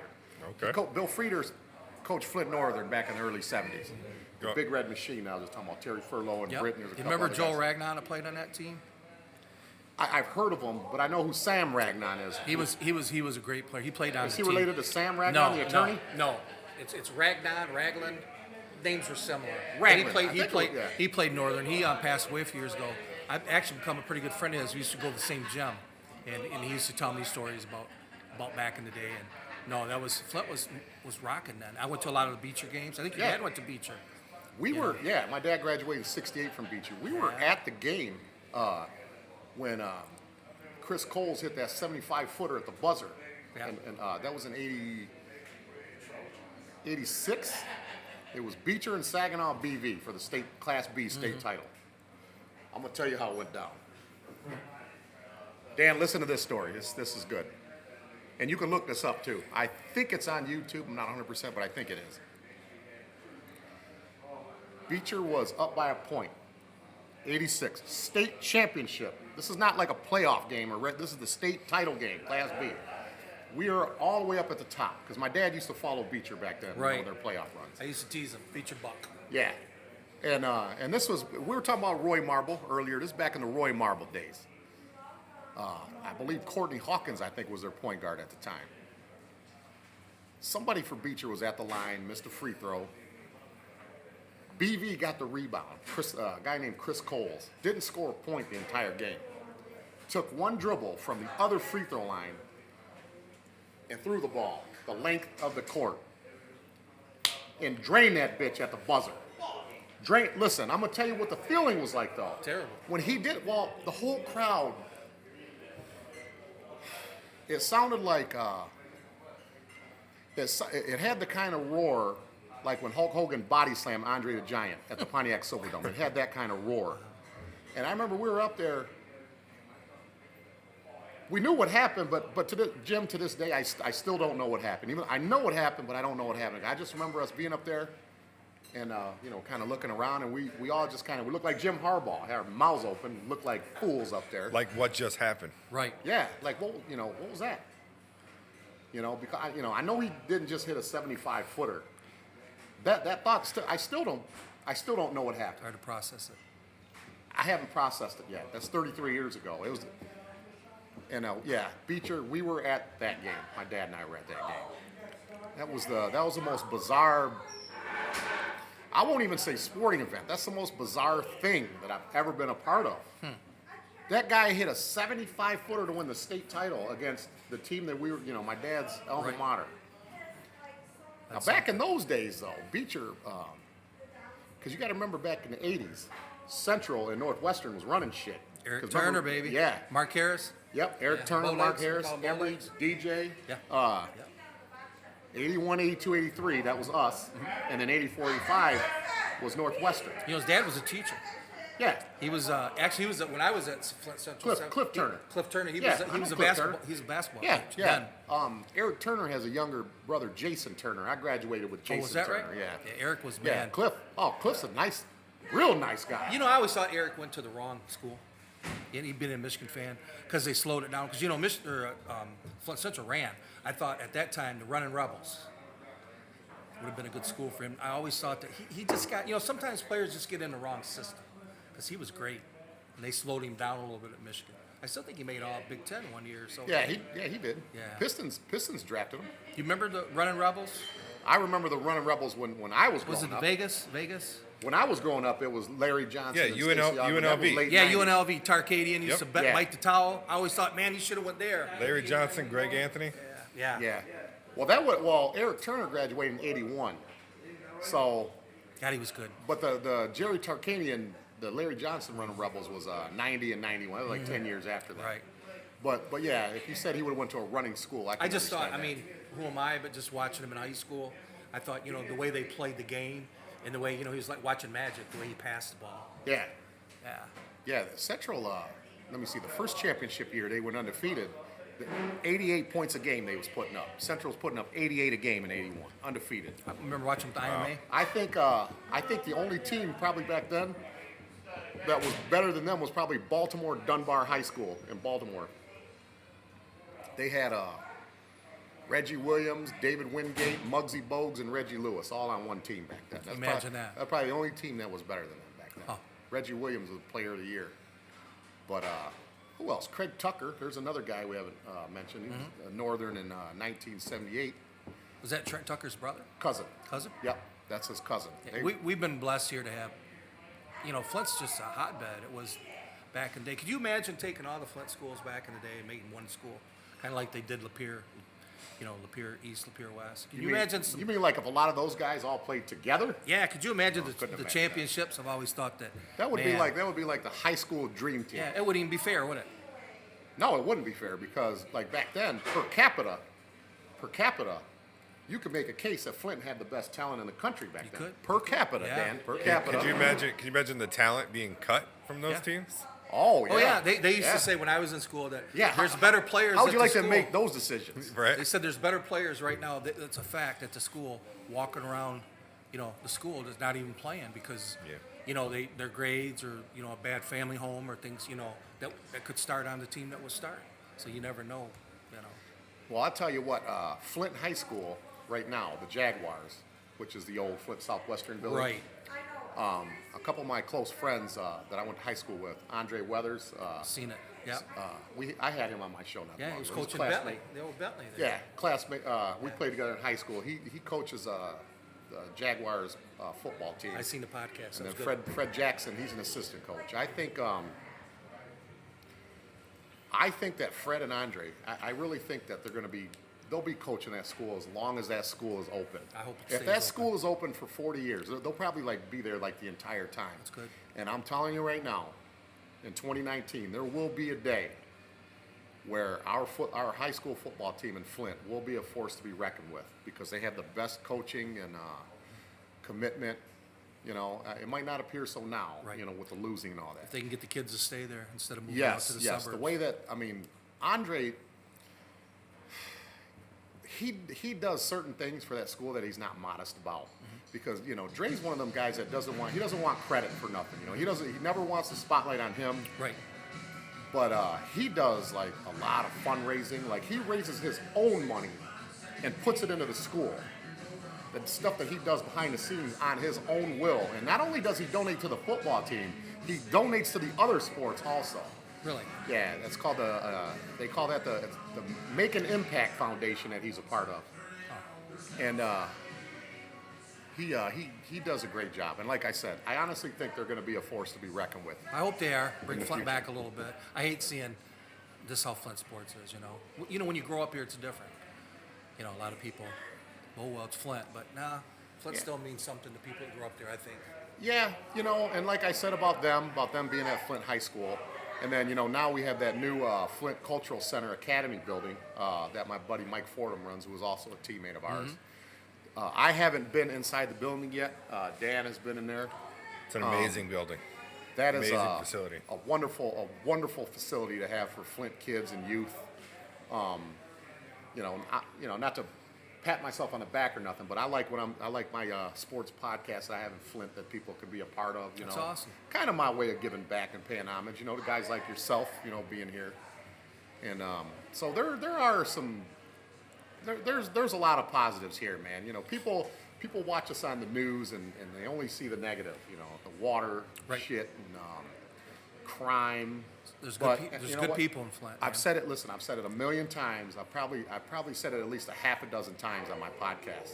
Okay. Bill Frieder coached Flint Northern back in the early 70s. The Go- Big Red Machine, I was just talking about Terry Furlow and Yep. Britt. And there's a You couple remember other Joel guys. Ragnar that played on that team? I've heard of him, but I know who Sam Ragnon is. He was a great player. He played on Is the he team. related to Sam Ragnon, the attorney? No. It's Ragland. Names are similar. Ragland. And he played Northern. He passed away a few years ago. I've actually become a pretty good friend of his. We used to go to the same gym, and he used to tell me stories about back in the day. And no, Flint was rocking then. I went to a lot of the Beecher games. I think your dad went to Beecher. We were, my dad graduated in '68 from Beecher. We were at the game when Chris Coles hit that 75-footer at the buzzer. Yeah. And that was in 86. It was Beecher and Saginaw BV for the state Class B state title. I'm going to tell you how it went down. Dan, listen to this story. This is good. And you can look this up, too. I think it's on YouTube. I'm not 100%, but I think it is. Beecher was up by a point. 86. State championship. This is not like a playoff game. This is the state title game, Class B. We are all the way up at the top, because my dad used to follow Beecher back then, Right. their playoff runs. I used to tease him. Beecher Buck. Yeah. And this was, we were talking about Roy Marble earlier. This is back in the Roy Marble days. I believe Courtney Hawkins, I think, was their point guard at the time. Somebody for Beecher was at the line, missed a free throw. BV got the rebound. A guy named Chris Coles. Didn't score a point the entire game. Took one dribble from the other free throw line and threw the ball the length of the court and drained that bitch at the buzzer. Listen, I'm going to tell you what the feeling was like, though. Terrible. When he did, the whole crowd, it sounded like, it had the kind of roar like when Hulk Hogan body slammed Andre the Giant at the Pontiac Silverdome. It had that kind of roar. And I remember we were up there. We knew what happened, but Jim, to this day, I still don't know what happened. Even I know what happened, but I don't know what happened. I just remember us being up there and, kind of looking around, and we all just we looked like Jim Harbaugh. Had our mouths open, looked like fools up there. Like what just happened? Right. Yeah, like, what was that? Because, I know he didn't just hit a 75-footer. That thought, I still don't know what happened. Hard to process it. I haven't processed it yet. That's 33 years ago. It was, Beecher. We were at that game. My dad and I were at that game. That was the most bizarre. I won't even say sporting event. That's the most bizarre thing that I've ever been a part of. That guy hit a 75-footer to win the state title against the team that we were, my dad's alma mater. Now, back in those days, though, Beecher, because you got to remember back in the 80s, Central and Northwestern was running shit. Eric Turner, baby. Yeah. Mark Harris. Yep, Eric Turner, Bo Mark Legs, Harris, we call 'em Bo Emery, Legs. DJ. Yeah. 81, 82, 83, that was us. And then 84, 85 was Northwestern. His dad was a teacher. Yeah. He was when I was at Flint Central. Cliff Turner. Cliff Turner. He Yeah, was I know a Cliff basketball. Turner. He's a basketball Yeah, coach. yeah. Then. Eric Turner has a younger brother, Jason Turner. I graduated with Jason Was that Turner. right? Yeah. Eric was Yeah, man. Cliff. Oh, Cliff's a real nice guy. I always thought Eric went to the wrong school. And he'd been a Michigan fan because they slowed it down. Because Flint Central ran. I thought at that time the Running Rebels would have been a good school for him. I always thought that he just got. Sometimes players just get in the wrong system because he was great, and they slowed him down a little bit at Michigan. I still think he made all Big Ten one year or so. Yeah, he did. Yeah. Pistons drafted him. You remember the Running Rebels? I remember the Running Rebels when I was growing Was it up. Vegas? When I was growing up, it was Larry Johnson. Yeah, and Stacey Ogden. That was UNLV. late Yeah, 90s. UNLV. Tarkadian used to Yeah. bite the towel. I always thought, man, he should have went there. Larry Johnson, Greg Anthony. Yeah. Yeah. Well, Eric Turner graduated in 81. So, God, he was good. but the Jerry Tarkanian, the Larry Johnson Running Rebels was 90 and 91. That was like 10 years after that. Right. But yeah, if you said he would have went to a running school, I just thought, understand that. who am I? But just watching him in high school, I thought, the way they played the game and the way, he was like watching magic, the way he passed the ball. Yeah. Yeah. Yeah, Central, let me see, the first championship year, they went undefeated. 88 points a game they was putting up. Central's putting up 88 a game in 81, undefeated. I remember watching with IMA. I think the only team probably back then that was better than them was probably Baltimore Dunbar High School in Baltimore. They had Reggie Williams, David Wingate, Muggsy Bogues, and Reggie Lewis all on one team back then. Imagine that. That's probably the only team that was better than them back then. Oh. Reggie Williams was Player of the Year. But Who else? Craig Tucker. There's another guy we haven't mentioned. He was Northern in 1978. Was that Trent Tucker's brother? Cousin. Cousin? Yep, that's his cousin. Yeah, we've been blessed here to have, Flint's just a hotbed. It was back in the day. Could you imagine taking all the Flint schools back in the day and making one school? Kind of like they did Lapeer, Lapeer East, Lapeer West. Can you imagine some... You mean like if a lot of those guys all played together? Yeah, could you imagine the imagine championships? I've always thought that. That would be like the high school dream team. Yeah, it wouldn't even be fair, would it? No, it wouldn't be fair because like back then, per capita, you could make a case that Flint had the best talent in the country back then. Could. Per capita, Yeah. Dan. Per capita. Can you imagine the talent being cut from those Yeah. teams? Oh, yeah. Oh, yeah. They used to say when I was in school that there's better players How would at you the like school. to make those decisions? Right. They said there's better players right now. That's a fact at the school walking around, the school that's not even playing because, their grades or, a bad family home or things, that could start on the team that was starting. So you never know, Well, I'll tell you what, Flint High School right now, the Jaguars, which is the old Flint Southwestern building. Right. A couple of my close friends that I went to high school with, Andre Weathers. Seen it. Yeah. I had him on my show. Not Yeah, long he was ago. He's a coaching classmate. Bentley. The old Bentley there. Yeah, classmate. We played together in high school. He coaches the Jaguars football team. I seen the podcast. And That then was good. Fred Jackson, he's an assistant coach. I think that Fred and Andre, I really think that they'll be coaching that school as long as that school is open. I hope it if stays that open. school is open for 40 years, they'll probably be there the entire time. That's good. And I'm telling you right now, in 2019, there will be a day where our high school football team in Flint will be a force to be reckoned with because they have the best coaching and commitment. It might not appear so now, Right. with the losing and all that. If they can get the kids to stay there instead of moving out to the Yes. suburbs. The way that Andre, he does certain things for that school that he's not modest about, because Dre's one of them guys that doesn't want credit for nothing. He never wants the spotlight on him. Right. But he does a lot of fundraising. He raises his own money and puts it into the school. The stuff that he does behind the scenes on his own will. And not only does he donate to the football team, he donates to the other sports also. Really. Yeah, that's called they call that the Make an Impact Foundation that he's a part of. And he does a great job. And like I said, I honestly think they're going to be a force to be reckoned with. I hope they are. Bring the Flint future. back a little bit. I hate seeing this how Flint sports is, when you grow up here, it's different. A lot of people, it's Flint. But nah, Flint Yeah. still means something to people that grew up there, I think. Yeah, and like I said about them being at Flint High School, and then, now we have that new Flint Cultural Center Academy building that my buddy Mike Fordham runs, who was also a teammate of ours. I haven't been inside the building yet. Dan has been in there. It's an amazing building. That is Amazing facility. a wonderful facility to have for Flint kids and youth. Not to pat myself on the back or nothing, but I like my sports podcast that I have in Flint that people can be a part of. That's awesome. Kind of my way of giving back and paying homage. To guys like yourself, being here, and so there are some. There's a lot of positives here, man. People watch us on the news and they only see the negative. The water Right. shit and crime. There's But, good, good people in Flint. I've man. said it. Listen, I've said it a million times. I've probably said it at least a half a dozen times on my podcast.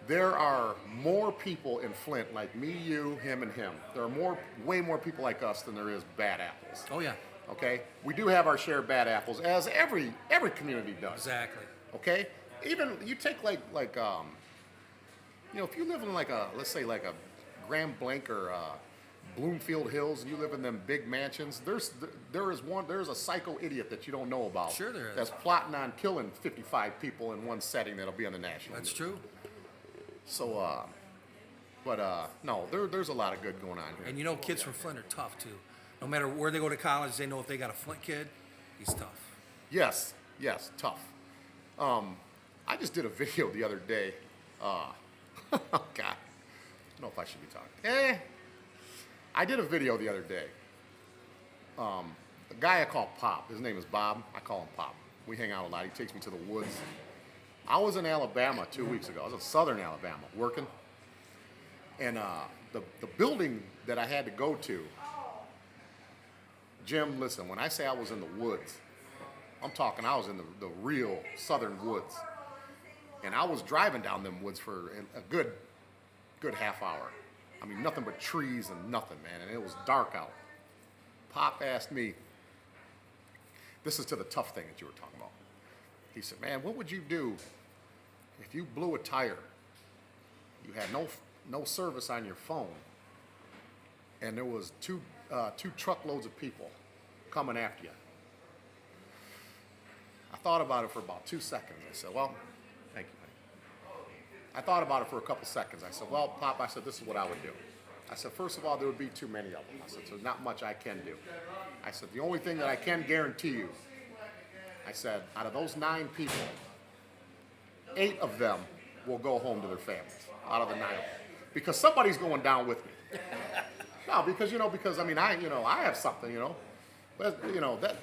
There are more people in Flint like me, you, him, and him. There are way more people like us than there is bad apples. Oh yeah, Okay, we do have our share of bad apples, as every community does. exactly. Okay, even you take if you live in let's say a Grand Blanc or Bloomfield Hills, and you live in them big mansions, there's a psycho idiot that you don't know about. Sure there is. That's plotting on killing 55 people in one setting that'll be on the national That's news. true. So, no, there's a lot of good going on here. And kids from Flint are tough too. No matter where they go to college, they know if they got a Flint kid, he's tough. Yes, tough. I just did a video the other day. Oh, God. I don't know if I should be talking. I did a video the other day. A guy I call Pop. His name is Bob. I call him Pop. We hang out a lot. He takes me to the woods. I was in Alabama 2 weeks ago. I was in southern Alabama working. And the building that I had to go to, Jim, listen, when I say I was in the woods, I'm talking I was in the real southern woods. And I was driving down them woods for a good half hour. I mean, nothing but trees and nothing, man. And it was dark out. Pop asked me, this is to the tough thing that you were talking about. He said, man, what would you do if you blew a tire, you had no service on your phone, and there was two truckloads of people coming after you? I thought about it for about 2 seconds. I said, well, thank you, honey. I thought about it for a couple seconds. I said, well, Pop, I said, this is what I would do. I said, first of all, there would be too many of them. I said, so not much I can do. I said, the only thing that I can guarantee you, I said, out of those 9 people, 8 of them will go home to their families out of the 9 of them. Because somebody's going down with me. No, because I mean, I have something, but that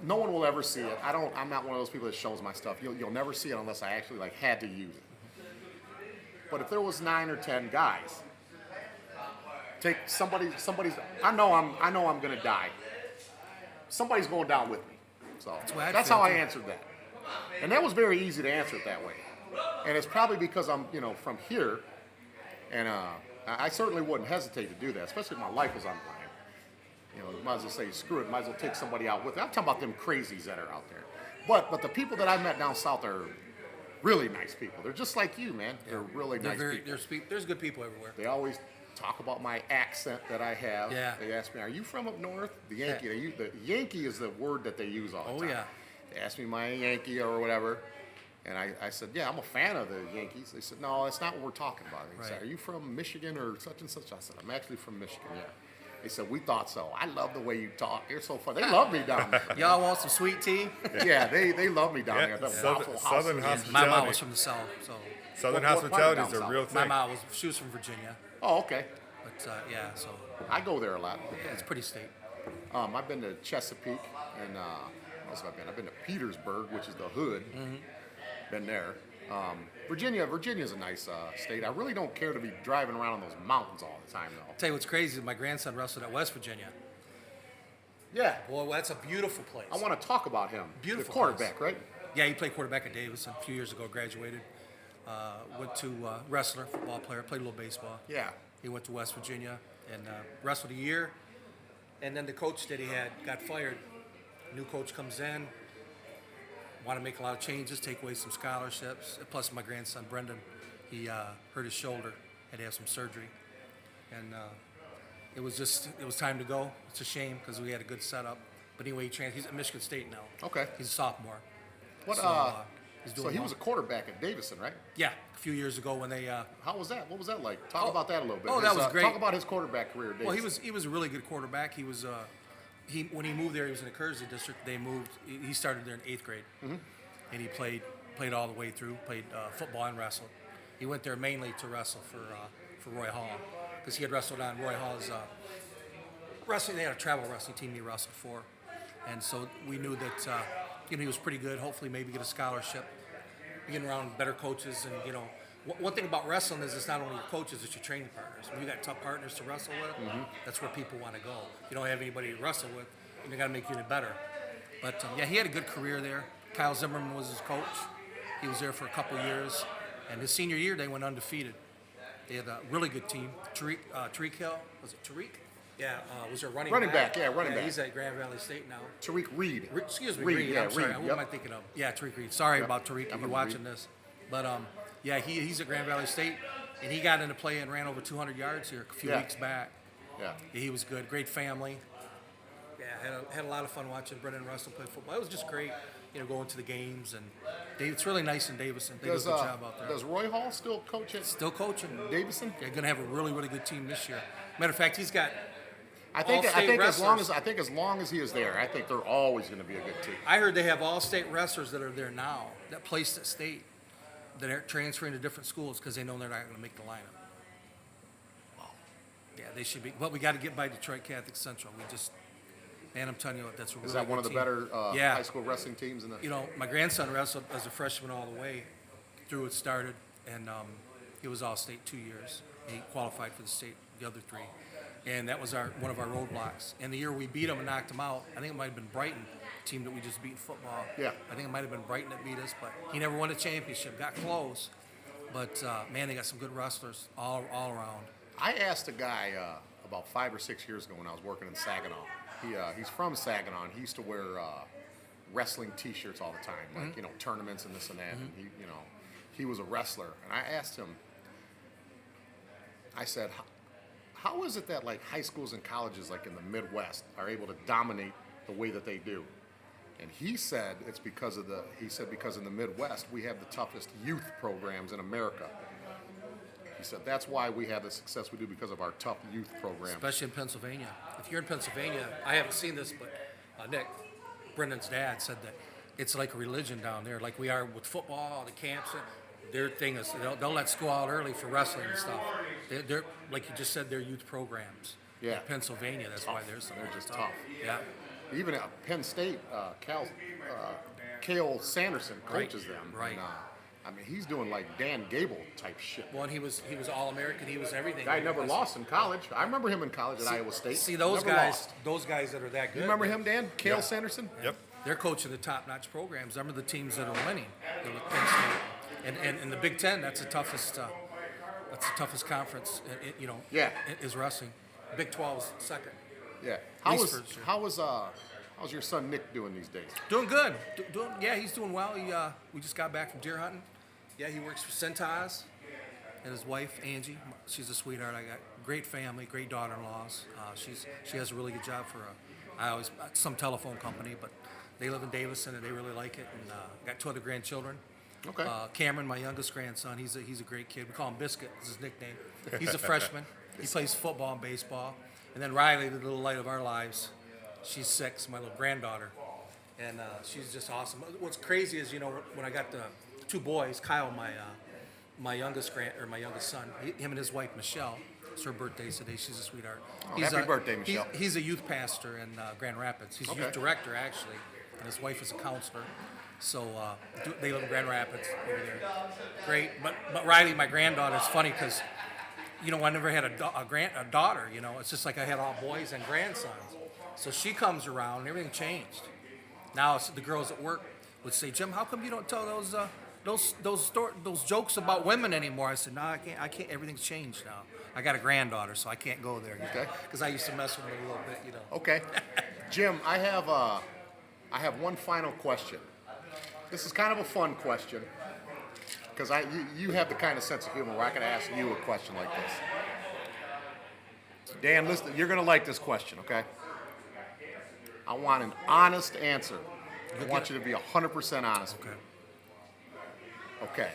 no one will ever see it. I'm not one of those people that shows my stuff. You'll never see it unless I actually had to use it. But if there was 9 or 10 guys, take somebody's, I know I'm gonna die. Somebody's going down with me. So that's how I answered that. And that was very easy to answer it that way. And it's probably because I'm, from here, and I certainly wouldn't hesitate to do that, especially if my life was on the line. Might as well say, screw it, might as well take somebody out with it. I'm talking about them crazies that are out there. But the people that I met down south are really nice people. They're just like you, man. They're really nice people. There's good people everywhere. They always talk about my accent that I have. Yeah. They ask me, are you from up north? The Yankee. The Yankee is the word that they use all the time. Yeah. They asked me my Yankee or whatever. And I said, yeah, I'm a fan of the Yankees. They said, no, that's not what we're talking about. They said, are you from Michigan or such and such? I said, I'm actually from Michigan, yeah. They said, we thought so. I love the way you talk. You're so fun. They love me down there. Y'all want some sweet tea? Yeah, they love me down there. The Southern Waffle House. My mom was from the South, so Southern What hospitality part is a down real my thing. mom she was from Virginia. Oh, okay. But yeah, so I go there a lot. it's pretty state. I've been to Chesapeake and what else have I been? I've been to Petersburg, which is the hood. Been there. Virginia's a nice state. I really don't care to be driving around on those mountains all the time, though. Tell you what's crazy, my grandson wrestled at West Virginia. Yeah. Boy, that's a beautiful place. I want to talk about him. Beautiful The quarterback, right? Yeah, he played quarterback at Davidson a few years ago, graduated. Went to wrestler, football player, played a little baseball. Yeah. He went to West Virginia and wrestled a year. And then the coach that he had got fired. New coach comes in, want to make a lot of changes, take away some scholarships. Plus, my grandson, Brendan, he hurt his shoulder, had to have some surgery. And it was time to go. It's a shame because we had a good setup. But anyway, he's at Michigan State now. Okay. He's a sophomore. What? He's doing So he well. was a quarterback at Davidson, right? Yeah, a few years ago when they. How was that? What was that like? Talk about that a little bit. Oh, that was great. Talk about his quarterback career at Davidson. Well, he was a really good quarterback. He was when he moved there, he was in the Kersey district. They moved. He started there in 8th grade, and he played all the way through. Played football and wrestled. He went there mainly to wrestle for Roy Hall because he had wrestled on Roy Hall's wrestling. They had a travel wrestling team he wrestled for, and so we knew that he was pretty good. Hopefully, maybe get a scholarship. Getting around better coaches, and one thing about wrestling is it's not only your coaches, it's your training partners. When you got tough partners to wrestle with, that's where people want to go. If you don't have anybody to wrestle with, and they got to make you any better. But yeah, he had a good career there. Kyle Zimmerman was his coach. He was there for a couple years, and his senior year they went undefeated. They had a really good team. Tariq Hill, was it Tariq? Yeah, was there running back? Running back. He's at Grand Valley State now. Tariq Reed. Excuse me, Reed. I'm sorry. Reed. What am I thinking of? Yeah, Tariq Reed. Sorry about Tariq if you're watching this. But yeah, he's at Grand Valley State, and he got into play and ran over 200 yards here a few weeks back. Yeah. He was good. Great family. Yeah, had a lot of fun watching Brendan Russell play football. It was just great, going to the games, and it's really nice in Davison. They do a good job out there. Does Roy Hall still coach at Still coaching. Davison? They're going to have a really, really good team this year. Matter of fact, he's got I think wrestlers. as long as he is there, I think they're always going to be a good team. I heard they have all-state wrestlers that are there now that placed at state that are transferring to different schools because they know they're not going to make the lineup. Wow. Yeah, they should be. But we got to get by Detroit Catholic Central. And I'm telling you what, that's a really Is that one of the team. better high school wrestling teams in the? My grandson wrestled as a freshman all the way through it started, and he was all-state 2 years. He qualified for the state the other 3. and that was one of our roadblocks. And the year we beat them and knocked them out, I think it might have been Brighton, team that we just beat in football. Yeah. I think it might have been Brighton that beat us, but he never won a championship. Got close, but man, they got some good wrestlers all around. I asked a guy about 5 or 6 years ago when I was working in Saginaw. He's from Saginaw, and he used to wear wrestling T-shirts all the time, like tournaments and this and that. And he was a wrestler, and I asked him. I said, how is it that like high schools and colleges like in the Midwest are able to dominate the way that they do? And he said it's because in the Midwest we have the toughest youth programs in America. He said that's why we have the success we do, because of our tough youth program. Especially in Pennsylvania. If you're in Pennsylvania, I haven't seen this, but Nick, Brendan's dad, said that it's like a religion down there, like we are with football, the camps. Their thing is they'll let school out early for wrestling and stuff. They're like you just said, they're youth programs. Yeah. In Pennsylvania, that's why they're so just tough. Yeah. Even at Penn State, Cale Sanderson coaches them. Right. And, I mean, he's doing like Dan Gable type shit. Well, and he was All-American. He was everything. Guy never lost in college. I remember him in college at Iowa State. See those Never guys, lost. those guys that are that good. You remember him, Dan? Cale Sanderson? Yep. They're coaching the top-notch programs. Them are the teams that are winning. They're like Penn State. And in the Big Ten, that's the toughest conference. Is wrestling. Big 12 is second. Yeah. How's your son Nick doing these days? Doing good. He's doing well. We just got back from deer hunting. Yeah, he works for Centaz, and his wife Angie. She's a sweetheart. I got great family, great daughter-in-laws. She has a really good job for some telephone company, but they live in Davison and they really like it. And got 2 other grandchildren. Okay. Cameron, my youngest grandson, he's a great kid. We call him Biscuit. Is his nickname. He's a freshman. He plays football and baseball. And then Riley, the little light of our lives. She's 6, my little granddaughter, and she's just awesome. What's crazy is, when I got the 2 boys, Kyle, my youngest son, him and his wife Michelle. It's her birthday today. She's a sweetheart. Happy birthday, Michelle. He's a youth pastor in Grand Rapids. He's a youth director actually, and his wife is a counselor. So they live in Grand Rapids over there. Great, but Riley, my granddaughter, is funny because, I never had a daughter. It's just like I had all boys and grandsons. So she comes around and everything changed. Now the girls at work would say, Jim, how come you don't tell those jokes about women anymore? I said, no, I can't. Everything's changed now. I got a granddaughter, so I can't go there. Okay. Because I used to mess with her a little bit, Okay. Jim, I have one final question. This is kind of a fun question because you have the kind of sense of humor where I can ask you a question like this. Dan, listen, you're going to like this question, okay? I want an honest answer. I want you to be 100% honest with me. Okay.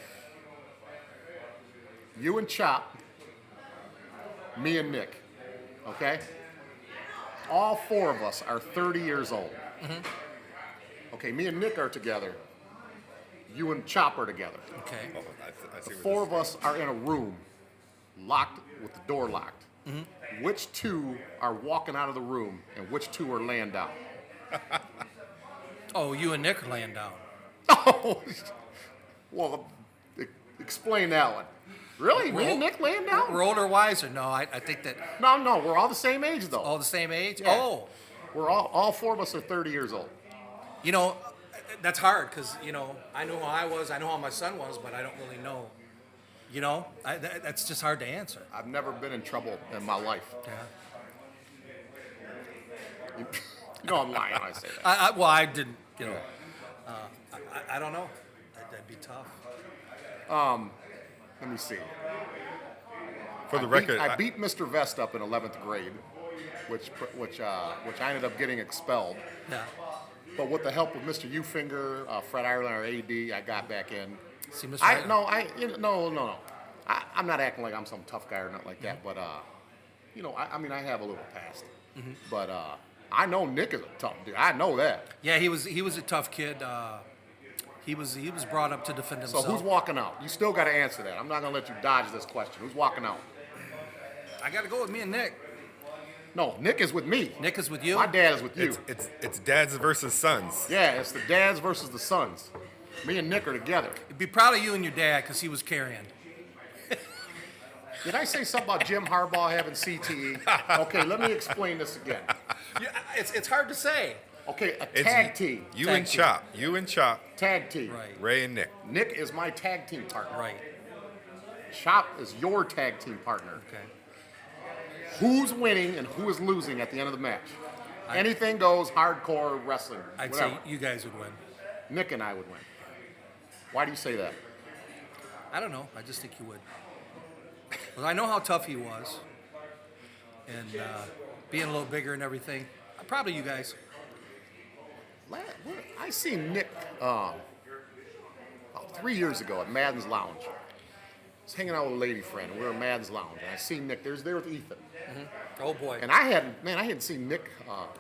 You and Chop, me and Nick, okay? All 4 of us are 30 years old. Mm-hmm. Okay, me and Nick are together. You and Chop are together. Okay. Oh, I see The what 4 of us are in a room, locked with the door locked. Mm-hmm. Which 2 are walking out of the room, and which 2 are laying down? Oh, you and Nick are laying down. Oh, well, explain that one. Really? Me and Nick laying down? We're older or wiser? No, I think that. No, we're all the same age, though. All the same age? Yeah. Oh. We're all 4 of us are 30 years old. That's hard because, I know how I was, I know how my son was, but I don't really know. That's just hard to answer. I've never been in trouble in my life. Yeah. No, I'm lying when I say that. I didn't, I don't know. That'd be tough. Let me see. For the record, I beat Mr. Vest up in 11th grade, which I ended up getting expelled. Yeah. But with the help of Mr. Ufinger, Fred Ireland, our AD, I got back in. See, Mr. No. I'm not acting like I'm some tough guy or nothing like that. But I have a little past. Mm-hmm. But I know Nick is a tough dude. I know that. Yeah, he was a tough kid. He was brought up to defend himself. So who's walking out? You still got to answer that. I'm not gonna let you dodge this question. Who's walking out? I got to go with me and Nick. No, Nick is with me. Nick is with you. My dad is with you. it's dads versus sons. Yeah, it's the dads versus the sons. Me and Nick are together. Be proud of you and your dad because he was carrying. Did I say something about Jim Harbaugh having CTE? Okay, let me explain this again. Yeah, it's hard to say. Okay, a tag team. You Tag and team. Chop. You and Chop. Tag team. Right. Ray and Nick. Nick is my tag team partner. Right. Chop is your tag team partner. Okay. Who's winning and who is losing at the end of the match? Anything goes, hardcore wrestling. I'd whatever. say you guys would win. Nick and I would win. Why do you say that? I don't know. I just think you would. Well, I know how tough he was, and being a little bigger and everything. Probably you guys. I seen Nick about 3 years ago at Madden's Lounge. I was hanging out with a lady friend, and we were at Madden's Lounge, and I seen Nick. There's there with Ethan. Oh boy. And I hadn't seen Nick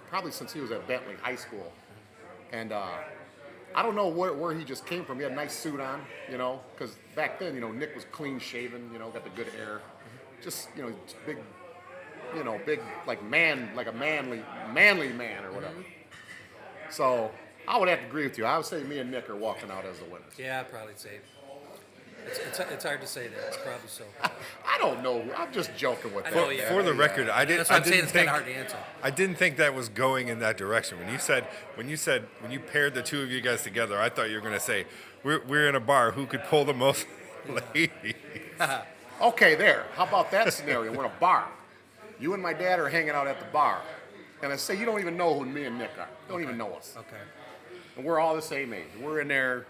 probably since he was at Bentley High School. And I don't know where he just came from. He had a nice suit on, because back then, Nick was clean shaven, got the good hair. Just, big, big, like a manly man or whatever. So I would have to agree with you. I would say me and Nick are walking out as the winners. Yeah, I'd probably say. It's hard to say that. It's probably so. I don't know. I'm just joking with I you. know, yeah. For the record, I didn't. That's what I'm saying. didn't It's kind think. of hard to answer. I didn't think that was going in that direction. When you paired the two of you guys together, I thought you were going to say, "We're in a bar. Who could pull the most ladies?" Okay, there. How about that scenario? We're in a bar. You and my dad are hanging out at the bar. And I say, you don't even know who me and Nick are. Don't even know us. Okay. And we're all the same age. We're in there,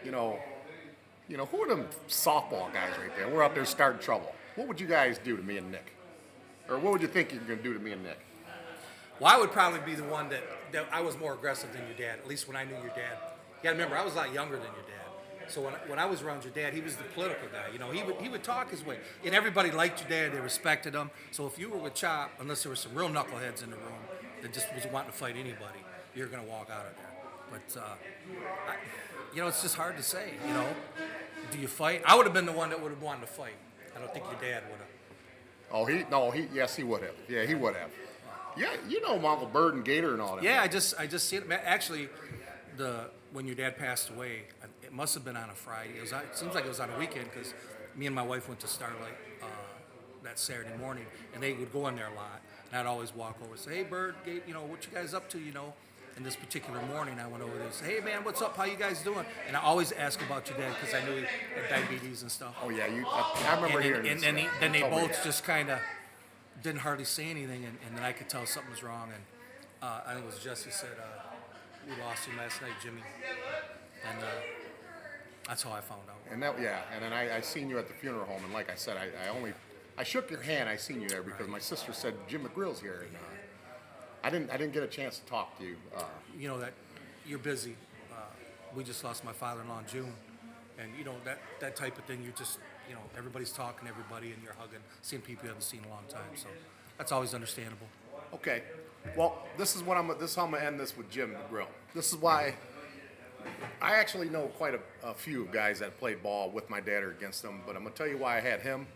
who are them softball guys right there? We're out there starting trouble. What would you guys do to me and Nick? Or what would you think you were going to do to me and Nick? Well, I would probably be the one that I was more aggressive than your dad, at least when I knew your dad. You got to remember, I was a lot younger than your dad. So when I was around your dad, he was the political guy. He would talk his way. And everybody liked your dad. They respected him. So if you were with Chop, unless there were some real knuckleheads in the room that just was wanting to fight anybody, you're going to walk out of there. But, it's just hard to say, Do you fight? I would have been the one that would have wanted to fight. I don't think your dad would have. Oh, yes, he would have. Yeah, he would have. Yeah, my Uncle Bird and Gator and all that. Yeah, I just see it. Actually, when your dad passed away, it must have been on a Friday. It seems like it was on a weekend because me and my wife went to Starlight that Saturday morning, and they would go in there a lot. And I'd always walk over and say, "Hey, Bird, Gate, what you guys up to?" And this particular morning, I went over there and said, "Hey, man, what's up? How you guys doing?" And I always ask about your dad because I knew he had diabetes and stuff. Oh, yeah, I remember hearing this. And then they both just kind of didn't hardly say anything, and then I could tell something was wrong. And I think it was Jesse said, "We lost him last night, Jimmy," and that's how I found out. And then I seen you at the funeral home, and like I said, I shook your hand. I seen you there because my sister said Jim McGrill's here, and I didn't get a chance to talk to you. That you're busy. We just lost my father-in-law in June, and that type of thing. You just everybody's talking to everybody, and you're hugging, seeing people you haven't seen in a long time. So that's always understandable. Okay, well, this is how I'm gonna end this with Jim McGrill. This is why I actually know quite a few guys that played ball with my dad or against them, but I'm gonna tell you why I had him.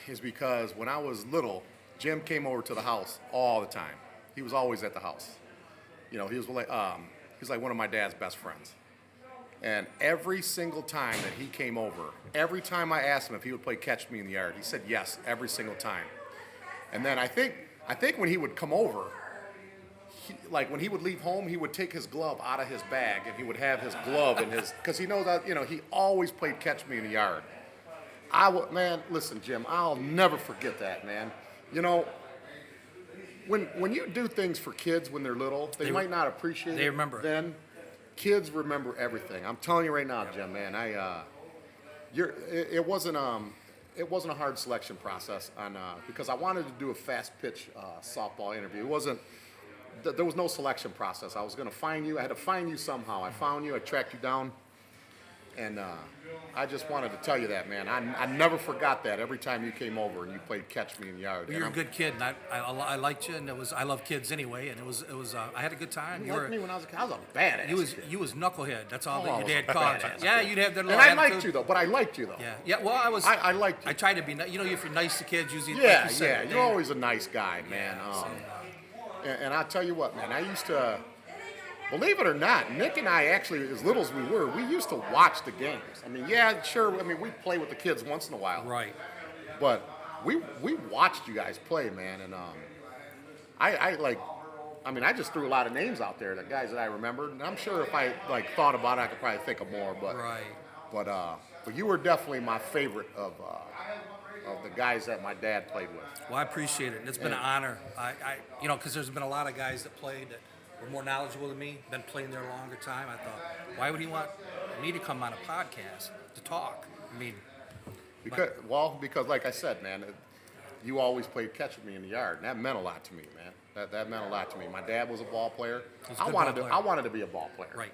Is because when I was little, Jim came over to the house all the time. He was always at the house. He was like one of my dad's best friends. And every single time that he came over, every time I asked him if he would play catch me in the yard, he said yes every single time. And then I think when he would come over, when he would leave home, he would take his glove out of his bag and he would have his glove in his, because he knows that he always played catch me in the yard. Man, listen, Jim, I'll never forget that, man. When you do things for kids when they're little, they might not appreciate it. They remember. Then kids remember everything. I'm telling you right now, Jim, man. It wasn't a hard selection process because I wanted to do a fast pitch softball interview. There was no selection process. I was going to find you. I had to find you somehow. I found you. I tracked you down. And I just wanted to tell you that, man. I never forgot that every time you came over and you played catch me in the yard. Well, you're a good kid, and I liked you, and I love kids anyway, and it was I had a good time. You liked me when I was a kid. I was a badass. You was knucklehead. That's all Oh, that I your was dad a called you. badass Yeah, kid. you'd have that And little I attitude. liked you though. But I liked you though. Yeah. Well, I liked you. I tried to be. If you're nice to kids, usually. Yeah, like you said, you're always a nice guy, man. so, And I tell you what, man, I used to, Believe it or not, Nick and I actually, as little as we were, we used to watch the games. I mean, yeah, sure. I mean, we play with the kids once in a while. Right. But we watched you guys play, man, and I just threw a lot of names out there, the guys that I remembered, and I'm sure if I thought about it, I could probably think of more. But Right. But you were definitely my favorite of the guys that my dad played with. Well, I appreciate it, and it's been an honor. Because there's been a lot of guys that played that were more knowledgeable than me, been playing there a longer time. I thought, why would he want me to come on a podcast to talk? I mean, Because like I said, man, you always played catch with me in the yard, and that meant a lot to me, man. That meant a lot to me. My dad was a ball player. I wanted to be a ball player. right.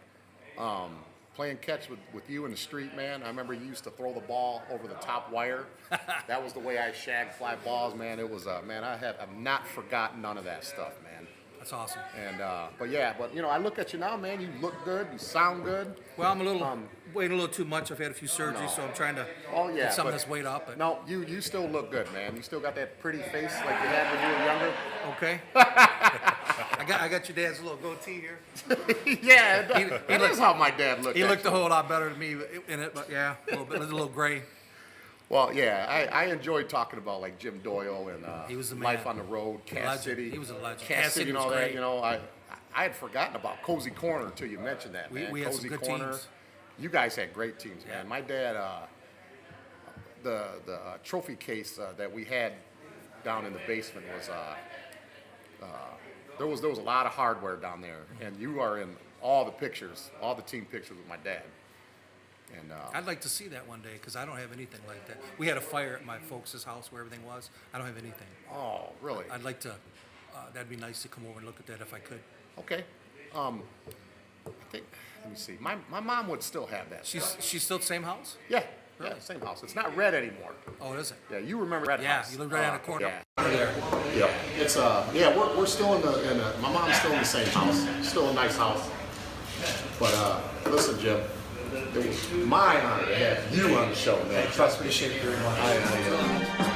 Playing catch with you in the street, man. I remember you used to throw the ball over the top wire. That was the way I shagged fly balls, man. It was man. I've not forgotten none of that stuff, man. That's awesome. And but I look at you now, man. You look good. You sound good. Well, I'm a little weighing a little too much. I've had a few surgeries, so I'm trying to get some of this weight up. But no, you still look good, man. You still got that pretty face like you had when you were younger. Okay. I got your dad's little goatee here. Yeah, that is how my dad looked. He looked a whole lot better than me in it, but yeah, a little gray. Well, yeah, I enjoyed talking about like Jim Doyle and he was the man. life on the road, Cass City. He was a legend. Cass City and all that. great. You know, I had forgotten about Cozy Corner until you mentioned that, man. We had Cozy some good Corner. teams. You guys had great teams, man. Yeah. My dad, the trophy case that we had down in the basement was there was a lot of hardware down there, and you are in all the pictures, all the team pictures with my dad. And I'd like to see that one day because I don't have anything like that. We had a fire at my folks' house where everything was. I don't have anything. oh, really? I'd like to. That'd be nice to come over and look at that if I could. Okay. I think. Let me see. My mom would still have that. She's still the same house? Yeah. Really? Yeah, same house. It's not red anymore. Oh, it isn't. Yeah, you remember Red Yeah, House? you live right on the corner. Yeah. Over there. Yeah. It's we're still in the my mom's still in the same house. Still a nice house. But listen, Jim, it was my honor to have you on the show, man. Trust me. Appreciate it very much. I